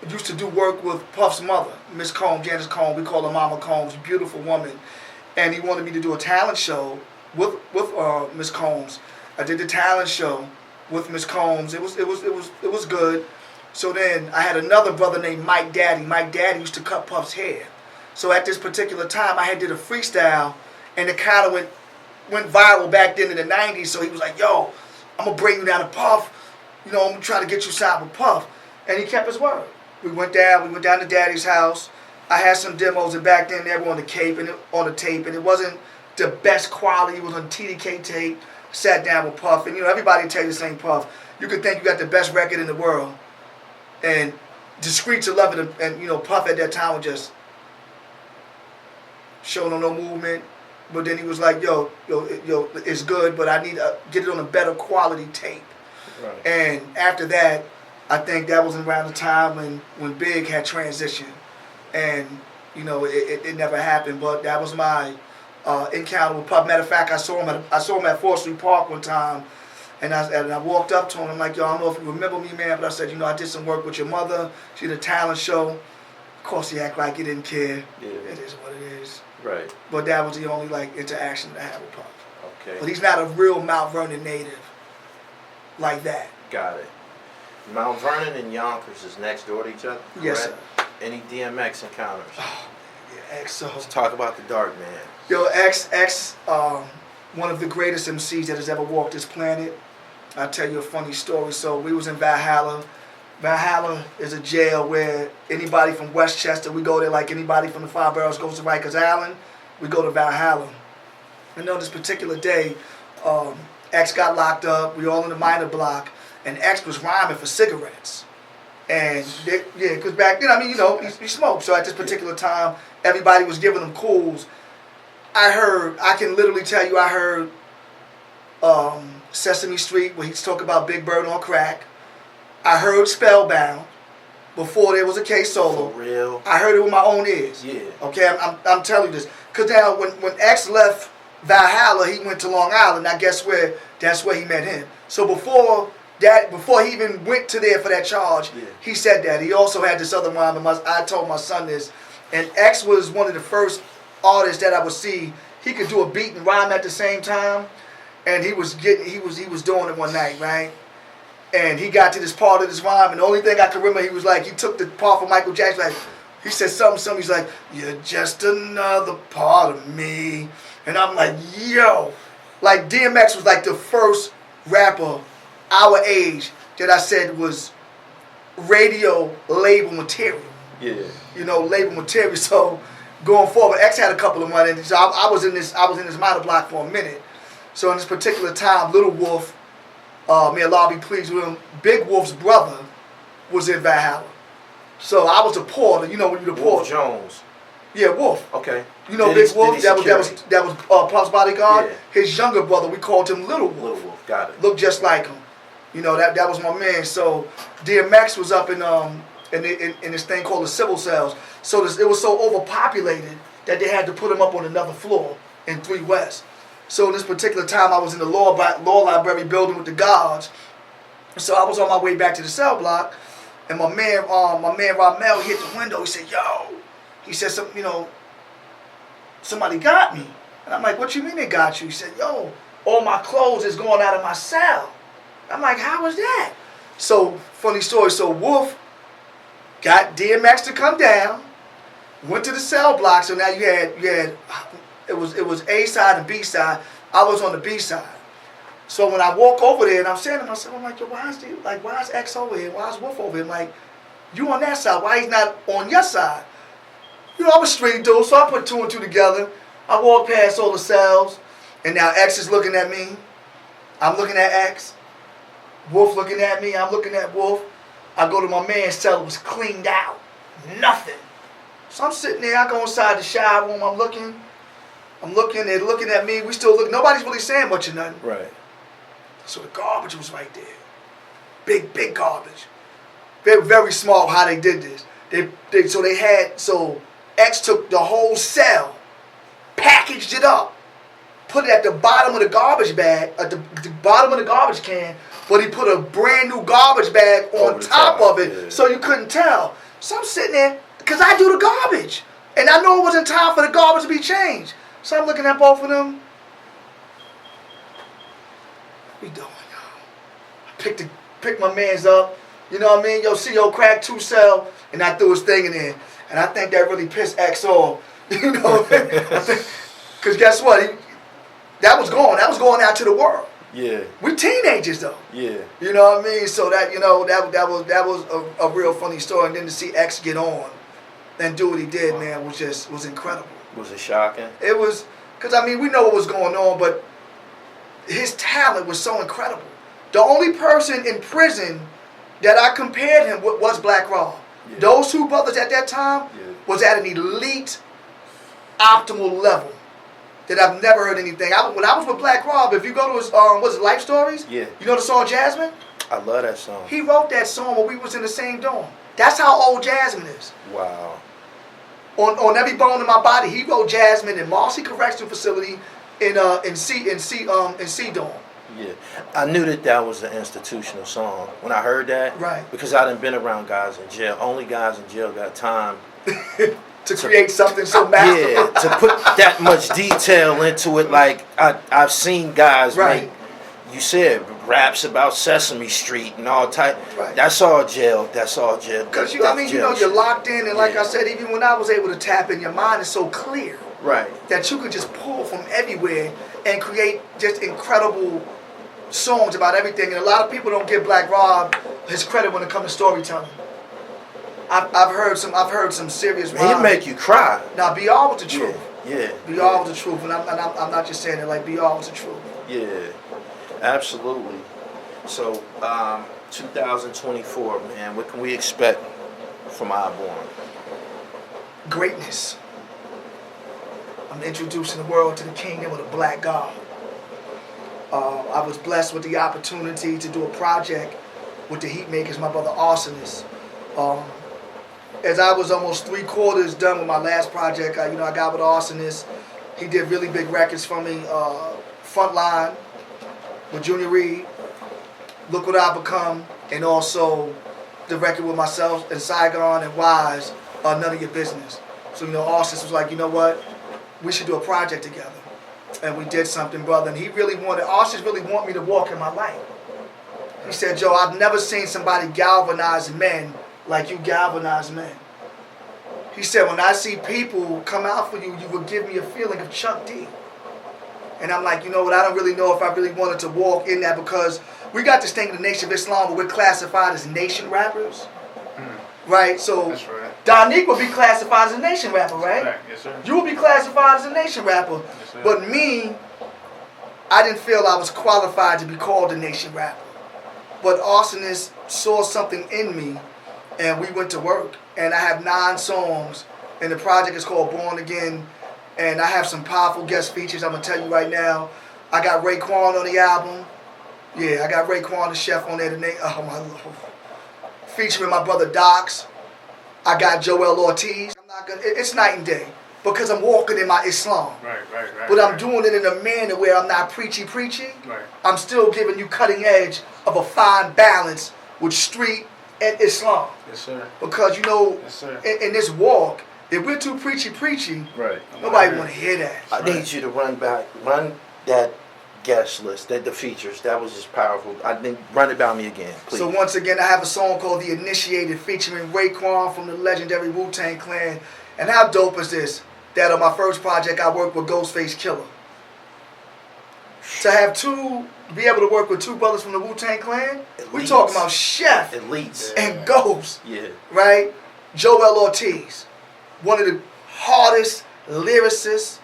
Used to do work with Puff's mother, Miss Combs, Janice Combs. We call her Mama Combs, beautiful woman, and he wanted me to do a talent show with Miss Combs. I did the talent show with Miss Combs. It was good. So then I had another brother named Mike Daddy. Mike Daddy used to cut Puff's hair. So at this particular time, I had did a freestyle, and it kind of went viral back then in the '90s. So he was like, "Yo, I'm gonna bring you down to Puff. You know, I'm gonna try to get you signed with Puff," and he kept his word. We went down to Daddy's house. I had some demos, and back then they were on the tape, and it wasn't the best quality. It was on TDK tape. Sat down with Puff, and everybody tell you the same Puff. You could think you got the best record in the world, and the streets of love it, and Puff at that time was just showing no movement. But then he was like, yo, it's good, but I need to get it on a better quality tape. Right. And after that, I think that was around the time when Big had transitioned, and it never happened. But that was my encounter with Puff. Matter of fact, I saw him at 4th Street Park one time, and I walked up to him. I'm like, "Yo, I don't know if you remember me, man," but I said, I did some work with your mother. She did a talent show. Of course, he acted like he didn't care. Yeah. It is what it is. Right. But that was the only interaction that I had with Puff. Okay. But he's not a real Mount Vernon native like that. Got it. Mount Vernon and Yonkers is next door to each other? Yes, correct? Any DMX encounters? Yeah, X. So Let's talk about the Dark Man. Yo, X, one of the greatest MCs that has ever walked this planet. I'll tell you a funny story. So we was in Valhalla. Valhalla is a jail where anybody from Westchester, we go there like anybody from the Five Boroughs goes to Rikers Island. We go to Valhalla. And on this particular day, X got locked up. We all in the minor block. And X was rhyming for cigarettes. And, because back then, he smoked. So at this particular time, everybody was giving him cools. I can literally tell you, I heard Sesame Street, where he's talking about Big Bird on crack. I heard Spellbound before there was a K Solo. For real? I heard it with my own ears. Yeah. Okay, I'm telling you this. Because now, when X left Valhalla, he went to Long Island. Now, guess where? That's where he met him. So before he even went to there for that charge, he said that. He also had this other rhyme, and I told my son this. And X was one of the first artists that I would see. He could do a beat and rhyme at the same time. And he was doing it one night, right? And he got to this part of this rhyme, and the only thing I can remember, he took the part from Michael Jackson, he said something, he's like, "You're just another part of me." And I'm like, yo. Like, DMX was like the first rapper our age that I said was radio label material. Yeah. Label material. So going forward, X had a couple of money. So I was in this minor block for a minute. So in this particular time, Little Wolf, may Allah be pleased with him, Big Wolf's brother was in Valhalla. So I was the porter. You know when you the Wolf porter. Jones. Yeah, Wolf. Okay. You know Diddy's- Big Wolf. Diddy's That was Puff's bodyguard. Yeah. His younger brother, we called him Little Wolf. Little Wolf. Got it. Looked just like him. You know that was my man. So DMX was up in this thing called the civil cells. So it was so overpopulated that they had to put him up on another floor in 3 West. So this particular time I was in the law library building with the guards. So I was on my way back to the cell block, and my man Rob Mel hit the window. He said, "Yo," he said, somebody got me." And I'm like, "What you mean they got you?" He said, "Yo, all my clothes is going out of my cell." I'm like, "How was that?" So funny story. So Wolf got DMX to come down, went to the cell block. So now you had it was A side and B side. I was on the B side. So when I walk over there and I'm saying to myself, I'm like, "Yo, why is X over here? Why is Wolf over here?" I'm like, "You on that side? Why he's not on your side?" You know, I'm a street dude, so I put 2 and 2 together. I walk past all the cells, and now X is looking at me. I'm looking at X. Wolf looking at me. I'm looking at Wolf. I go to my man's cell. It was cleaned out. Nothing. So I'm sitting there. I go inside the shower room. I'm looking. They're looking at me. We still look. Nobody's really saying much of nothing. Right. So the garbage was right there. Big garbage. Very, very small how they did this. So X took the whole cell, packaged it up, put it at the bottom of the garbage bag, at the bottom of the garbage can, but he put a brand new garbage bag on top of it, yeah. so you couldn't tell. So I'm sitting there, because I do the garbage. And I know it wasn't time for the garbage to be changed. So I'm looking at both of them. What we doing, y'all? I picked my mans up, you know what I mean? Yo, CO cracked 2 cell, and I threw his thing in there. And I think that really pissed X off. You know what I mean? Because guess what? That was going out to the world. Yeah. We teenagers though. Yeah. You know what I mean? So that that was a real funny story. And then to see X get on and do what he did, man, was incredible. Was it shocking? It was, because I mean we know what was going on, but his talent was so incredible. The only person in prison that I compared him with was Black Rob. Yeah. Those 2 brothers at that time was at an elite, optimal level that I've never heard anything. When I was with Black Rob, if you go to his what's it, Life Stories? Yeah. You know the song Jasmine? I love that song. He wrote that song when we was in the same dorm. That's how old Jasmine is. Wow. On every bone in my body, he wrote Jasmine in Marcy Correctional Facility in C dorm. Yeah, I knew that was an institutional song when I heard that. Right. Because I done been around guys in jail. Only guys in jail got time to create something so masterful. Yeah, to put that much detail into it. Like I've seen guys make, you said, raps about Sesame Street and all type. Right. That's all jail. That's all jail. Because you're locked in, and like I said, even when I was able to tap in, your mind is so clear. Right. That you could just pull from everywhere and create just incredible songs about everything. And a lot of people don't give Black Rob his credit when it comes to storytelling. I've heard some serious rhymes. He'd make you cry. Now, be all with the truth. Yeah. Be all with the truth, and I'm not just saying it, like, be all with the truth. Yeah, absolutely. So, 2024, man, what can we expect from Iborn? Greatness. I'm introducing the world to the kingdom of the Black God. I was blessed with the opportunity to do a project with the Heatmakers, my brother Arsonist. As I was almost 3/4 done with my last project, I got with Arsonist. He did really big records for me. Frontline with Junior Reed, Look What I've Become, and also the record with myself and Saigon and Wise, None of Your Business. So, Arsonist was like, you know what? We should do a project together. And we did something, brother. And Arsonist really wanted me to walk in my light. He said, Joe, I've never seen somebody galvanize men like you galvanize men. He said, when I see people come out for you, you will give me a feeling of Chuck D. And I'm like, you know what, I don't really know if I really wanted to walk in that, because we got this thing in the Nation of Islam where we're classified as nation rappers. Right? So That's right. Donique would be classified as a nation rapper, right? Right. Yes, sir. You would be classified as a nation rapper. Yes, sir. But me, I didn't feel I was qualified to be called a nation rapper. But Arsonist saw something in me, and we went to work. and I have 9 songs, and the project is called Born Again, and I have some powerful guest features. I'm gonna tell you right now. I got Raekwon on the album. Yeah, I got Raekwon the Chef on there. Oh my Lord. Featuring my brother Docs. I got Joel Ortiz. It's night and day because I'm walking in my Islam. Right. But I'm doing it in a manner where I'm not preachy. Right. I'm still giving you cutting edge of a fine balance with street and Islam. Yes, sir. Because you know, Yes, sir. in this walk, if we're too preachy, Right. nobody want to hear that. I need you to run that guest list, the features. That was just powerful. I think run it by me again, please. So once again, I have a song called The Initiated featuring Raekwon from the legendary Wu-Tang Clan. And how dope is this? That on my first project, I worked with Ghostface Killer. To be able to work with 2 brothers from the Wu-Tang Clan, we talking about Chef Elites. and Ghost, Yeah. right? Joel Ortiz, one of the hardest lyricists,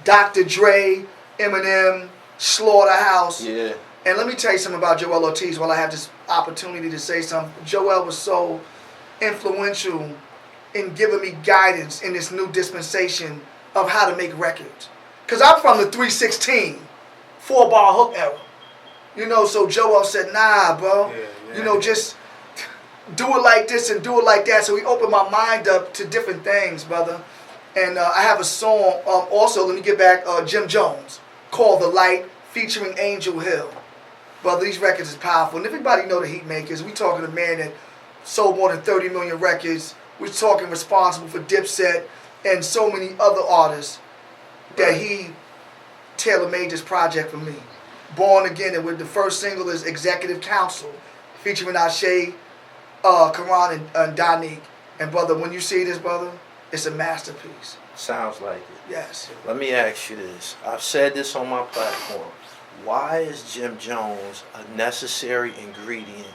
Dr. Dre, Eminem, Slaughterhouse. Yeah. And let me tell you something about Joel Ortiz while I have this opportunity to say something. Joel was so influential in giving me guidance in this new dispensation of how to make records. Because I'm from the 316, 4-bar hook era. You know, so Joel said, nah, bro. You know, just do it like this and do it like that. So he opened my mind up to different things, brother. And I have a song, also, let me get back, Jim Jones, called The Light, featuring Angel Hill. Brother, these records is powerful. And everybody know the Heat Makers. We talking a man that sold more than 30 million records. We're talking responsible for Dipset and so many other artists that he tailor-made this project for me. Born Again, and with the first single is Executive Council, featuring Ashe, Karan, and Danique. And brother, when you see this, brother, it's a masterpiece. Sounds like it. Yes. Let me ask you this. I've said this on my platform. Why is Jim Jones a necessary ingredient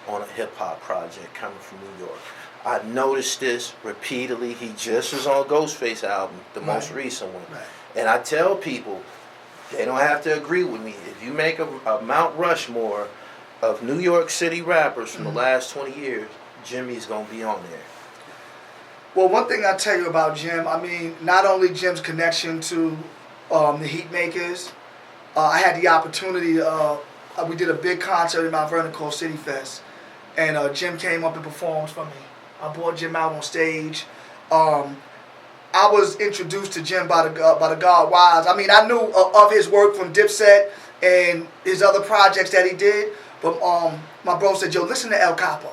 on a hip-hop project coming from New York? I noticed this repeatedly. He just was on Ghostface album, the most recent one. Right. And I tell people, they don't have to agree with me. If you make a Mount Rushmore of New York City rappers from the last 20 years, Jimmy's going to be on there. Well, one thing I tell you about Jim, I mean, not only Jim's connection to the Heat Makers, I had the opportunity, we did a big concert in Mount Vernon called City Fest, and Jim came up and performed for me. I brought Jim out on stage. I was introduced to Jim by the God Wise. I mean, I knew of his work from Dipset and his other projects that he did, but my bro said, yo, listen to El Capo.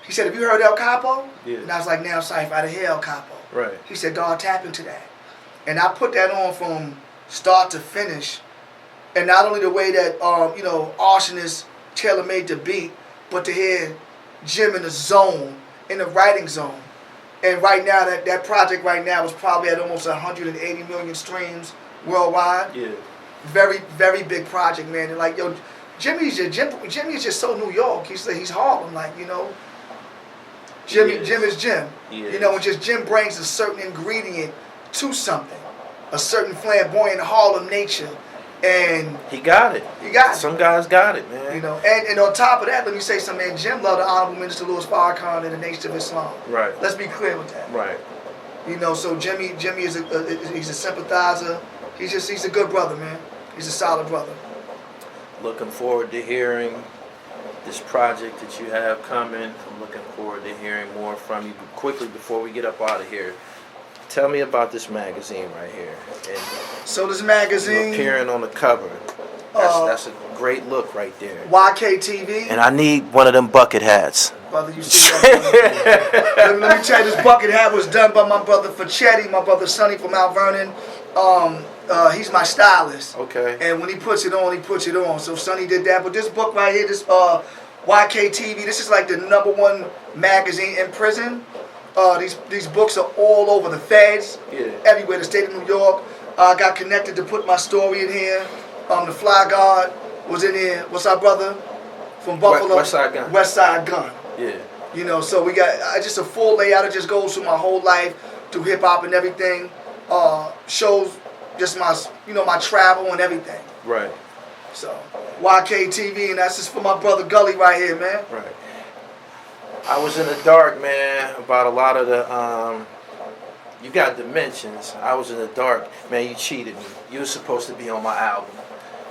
He said, have you heard El Capo? Yeah. And I was like, now, Cypher, I didn't hear El Capo. Right. He said, God, tap into that. And I put that on from start to finish. And not only the way that, Arsonist tailor-made the beat, but to hear Jim in the zone, in the writing zone. And right now, that project right now is probably at almost 180 million streams worldwide. Yeah. Very, very big project, man. And like, yo, Jimmy is just so New York. He's Harlem, like, you know. Jim is Jim. You know, and just Jim brings a certain ingredient to something, a certain flamboyant Harlem nature, and he got it. He got it. Some guys got it, man. You know, and on top of that, let me say something, man. Jim loved the Honorable Minister Louis Farrakhan and the Nation of Islam. Right. Let's be clear with that. Right. You know, so Jimmy is he's a sympathizer. He's a good brother, man. He's a solid brother. Looking forward to hearing this project that you have coming. I'm looking forward to hearing more from you. But quickly, before we get up out of here, tell me about this magazine right here. And so this magazine, you're appearing on the cover. That's a great look right there. YKTV. And I need one of them bucket hats. Brother, you see that? let me tell you, this bucket hat was done by my brother Fachetti, my brother Sonny from Mount Vernon. He's my stylist. Okay. And when he puts it on, he puts it on. So Sonny did that. But this book right here, this YKTV, this is like the #1 magazine in prison. These books are all over the feds, everywhere, the state of New York. I got connected to put my story in here. The Fly Guard was in here. What's our brother from Buffalo? West Side Gun. West Side Gun. Yeah. You know, so we got just a full layout. It just goes through my whole life, through hip hop and everything. Shows just my travel and everything. Right. So YKTV, and that's just for my brother Gully right here, man. Right. I was in the dark, man, about a lot of the you got dimensions. I was in the dark, man. You cheated me. You were supposed to be on my album.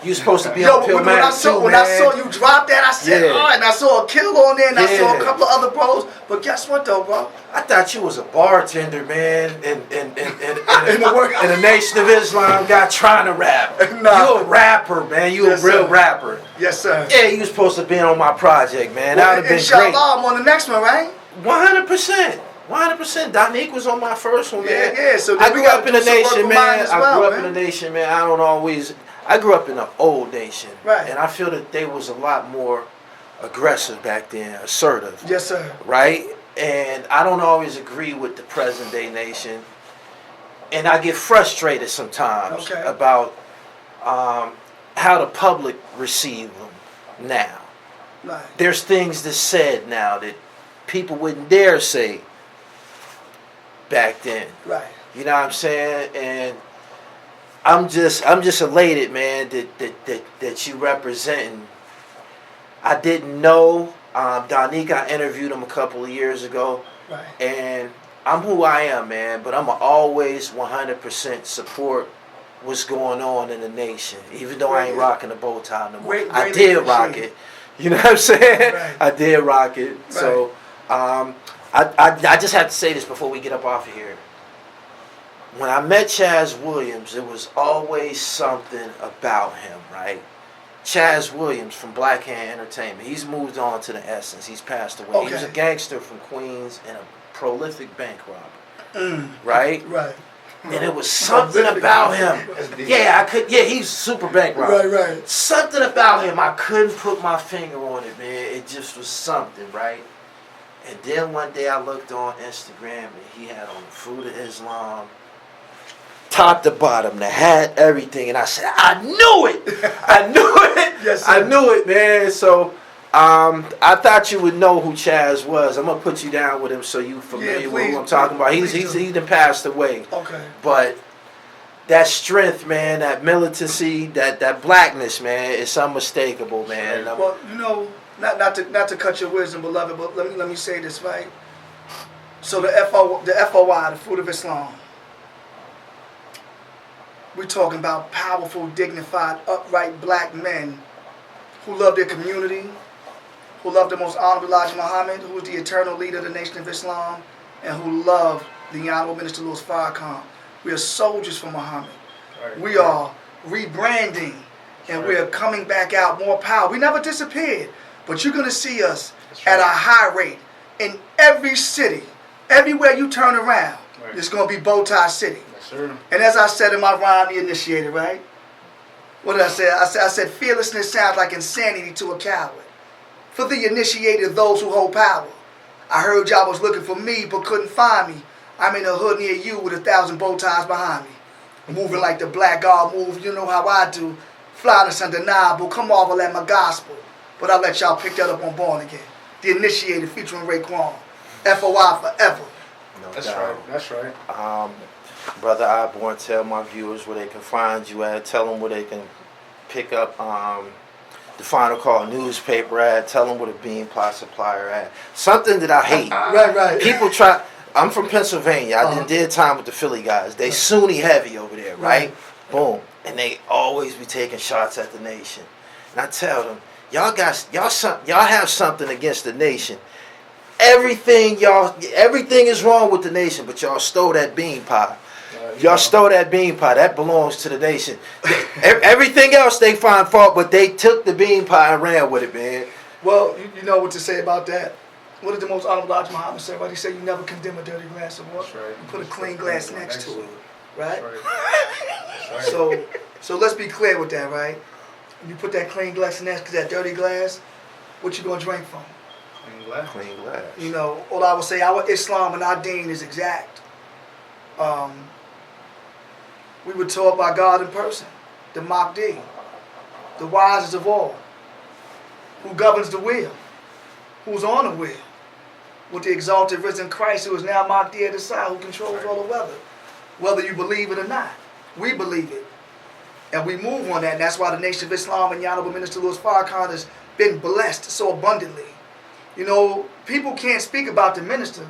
You were supposed to be on Pillmatic when I saw you drop that, I said, all right, and I saw a Kill on there, and I saw a couple of other bros. But guess what, though, bro? I thought you was a bartender, man, in the Nation of Islam guy trying to rap. Nah. You a rapper, man. You a real rapper. Yes, sir. Yeah, you was supposed to be on my project, man. That would have been great. Inshallah, I'm on the next one, right? 100%. 100%. Donique was on my first one, man. Yeah. So I grew up in the Nation, man. I grew up in the Nation, man. I grew up in the old Nation. Right. And I feel that they was a lot more aggressive back then, assertive. Yes, sir. Right? And I don't always agree with the present day Nation. And I get frustrated sometimes about how the public receive them now. Right. There's things that's said now that people wouldn't dare say back then. Right. You know what I'm saying? And I'm just elated, man, that you representing. I didn't know Donique. I interviewed him a couple of years ago. Right. And I'm who I am, man, but I'm always 100% support what's going on in the Nation, even though I ain't rocking the bow tie no more. I did rock it. You know what I'm saying? Right. I did rock it. Right. So I just have to say this before we get up off of here. When I met Chaz Williams, it was always something about him, right? Chaz Williams from Black Hand Entertainment. He's moved on to the Essence. He's passed away. Okay. He was a gangster from Queens and a prolific bank robber. Right? Right. And it was something about him. Yeah, he's super bank robber. Right. Something about him, I couldn't put my finger on it, man. It just was something, right? And then one day I looked on Instagram and he had on the Fruit of Islam, top to bottom, the hat, everything, and I said, I knew it! I knew it! Yes, sir. I knew it, man. So I thought you would know who Chaz was. I'm gonna put you down with him so you familiar with who I'm talking about. He done passed away. Okay. But that strength, man, that militancy, that blackness, man, is unmistakable, man. Well, you know, not to cut your wisdom, beloved, but let me say this, right? So the FOI, the Fruit of Islam. We're talking about powerful, dignified, upright black men who love their community, who love the most honorable Elijah Muhammad, who is the eternal leader of the Nation of Islam, and who love the Honorable Minister Louis Farrakhan. We are soldiers for Muhammad. Right. We are rebranding, and we are coming back out more power. We never disappeared, but you're going to see us at a high rate in every city. Everywhere you turn around, it's going to be Bowtie City. Sure. And as I said in my rhyme, The Initiated, right? What did I say? I said, fearlessness sounds like insanity to a coward. For the initiated, those who hold power. I heard y'all was looking for me, but couldn't find me. I'm in a hood near you with 1,000 bow ties behind me. Moving like the Black Rob move, you know how I do. Flawless, undeniable, come marvel at my gospel. But I'll let y'all pick that up on Born Again. The Initiated featuring Raekwon. FOI forever. No That's doubt. right. That's right. Brother Iborn, tell my viewers where they can find you at. Tell them where they can pick up the Final Call newspaper at. Tell them where the Bean Pot supplier at. Something that I hate. Right. People try. I'm from Pennsylvania. I did time with the Philly guys. They Sunni heavy over there, right? Boom. And they always be taking shots at the Nation. And I tell them, y'all have something against the Nation. Everything is wrong with the Nation, but y'all stole that bean pie. Y'all stole that bean pie. That belongs to the Nation. Everything else they find fault, but they took the bean pie and ran with it, man. Well, you know what to say about that. What did the most honorable Elijah Muhammad say? Right? He said, you never condemn a dirty glass of water. Right. You put a clean glass next to it. Right? That's right. So let's be clear with that, right? When you put that clean glass next to that dirty glass, what you going to drink from? Clean glass. You know, all I would say, our Islam and our deen is exact. We were taught by God in person, the Mahdi, the wisest of all, who governs the wheel, who's on the wheel, with the exalted risen Christ, who is now Mahdi at his side, who controls all the weather. Whether you believe it or not, we believe it. And we move on that, and that's why the Nation of Islam and the Honorable Minister Louis Farrakhan has been blessed so abundantly. You know, people can't speak about the minister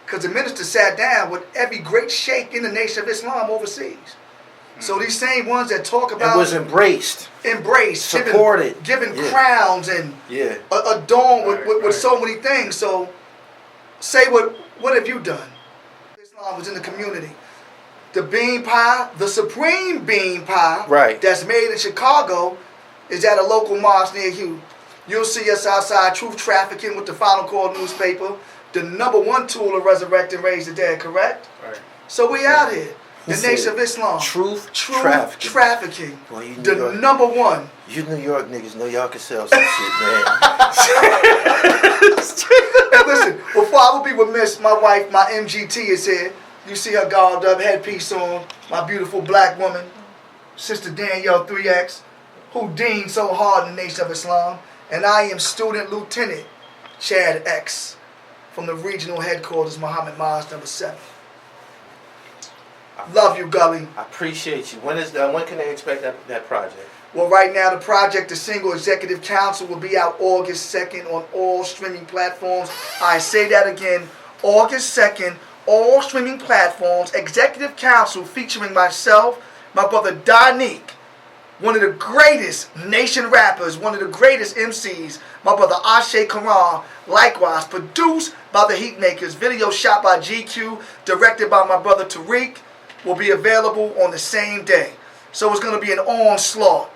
because the minister sat down with every great sheikh in the Nation of Islam overseas. So these same ones that talk about it was embraced, supported, giving crowns and adorned with so many things. So say what have you done? Islam was in the community. The bean pie, the supreme bean pie, that's made in Chicago, is at a local mosque near you. You'll see us outside truth trafficking with the Final Call newspaper, the #1 tool of resurrect and raise the dead, correct? Right. So we out here. The Nation of Islam. Truth trafficking. Boy, the #1. You New York niggas know y'all can sell some shit, man. And listen, before I will be remiss, my wife, my MGT is here. You see her garbed up headpiece on. My beautiful black woman, Sister Danielle 3X, who deaned so hard in the Nation of Islam. And I am Student Lieutenant Chad X from the regional headquarters, Muhammad Maz #7. Love you, Gully. I appreciate you. When can they expect that project? Well, right now, the project, the single Executive Council, will be out August 2nd on all streaming platforms. I say that again, August 2nd, all streaming platforms. Executive Council featuring myself, my brother Donique, one of the greatest nation rappers, one of the greatest MCs, my brother Ashe Karan, likewise, produced by the Heatmakers, video shot by GQ, directed by my brother Tariq, will be available on the same day. So it's going to be an onslaught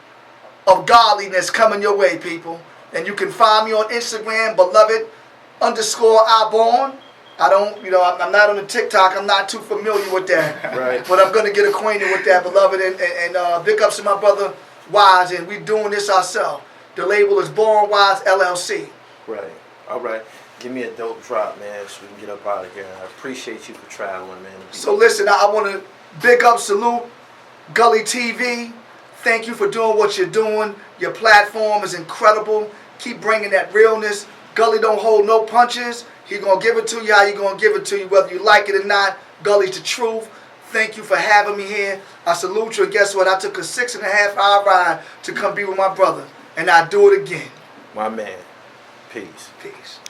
of godliness coming your way, people. And you can find me on Instagram, beloved_Iborn. I don't, I'm not on the TikTok. I'm not too familiar with that. Right. But I'm going to get acquainted with that, beloved. And big ups to my brother Wise. And we doing this ourselves. The label is Born Wise LLC. Right. All right. Give me a dope drop, man, so we can get up out of here. I appreciate you for traveling, man. So listen, I want to big up, salute Gully TV. Thank you for doing what you're doing. Your platform is incredible. Keep bringing that realness. Gully don't hold no punches. He gonna give it to you how he gonna give it to you, whether you like it or not. Gully's the truth. Thank you for having me here. I salute you. And guess what? I took a 6.5-hour ride to come be with my brother, and I do it again. My man. Peace. Peace.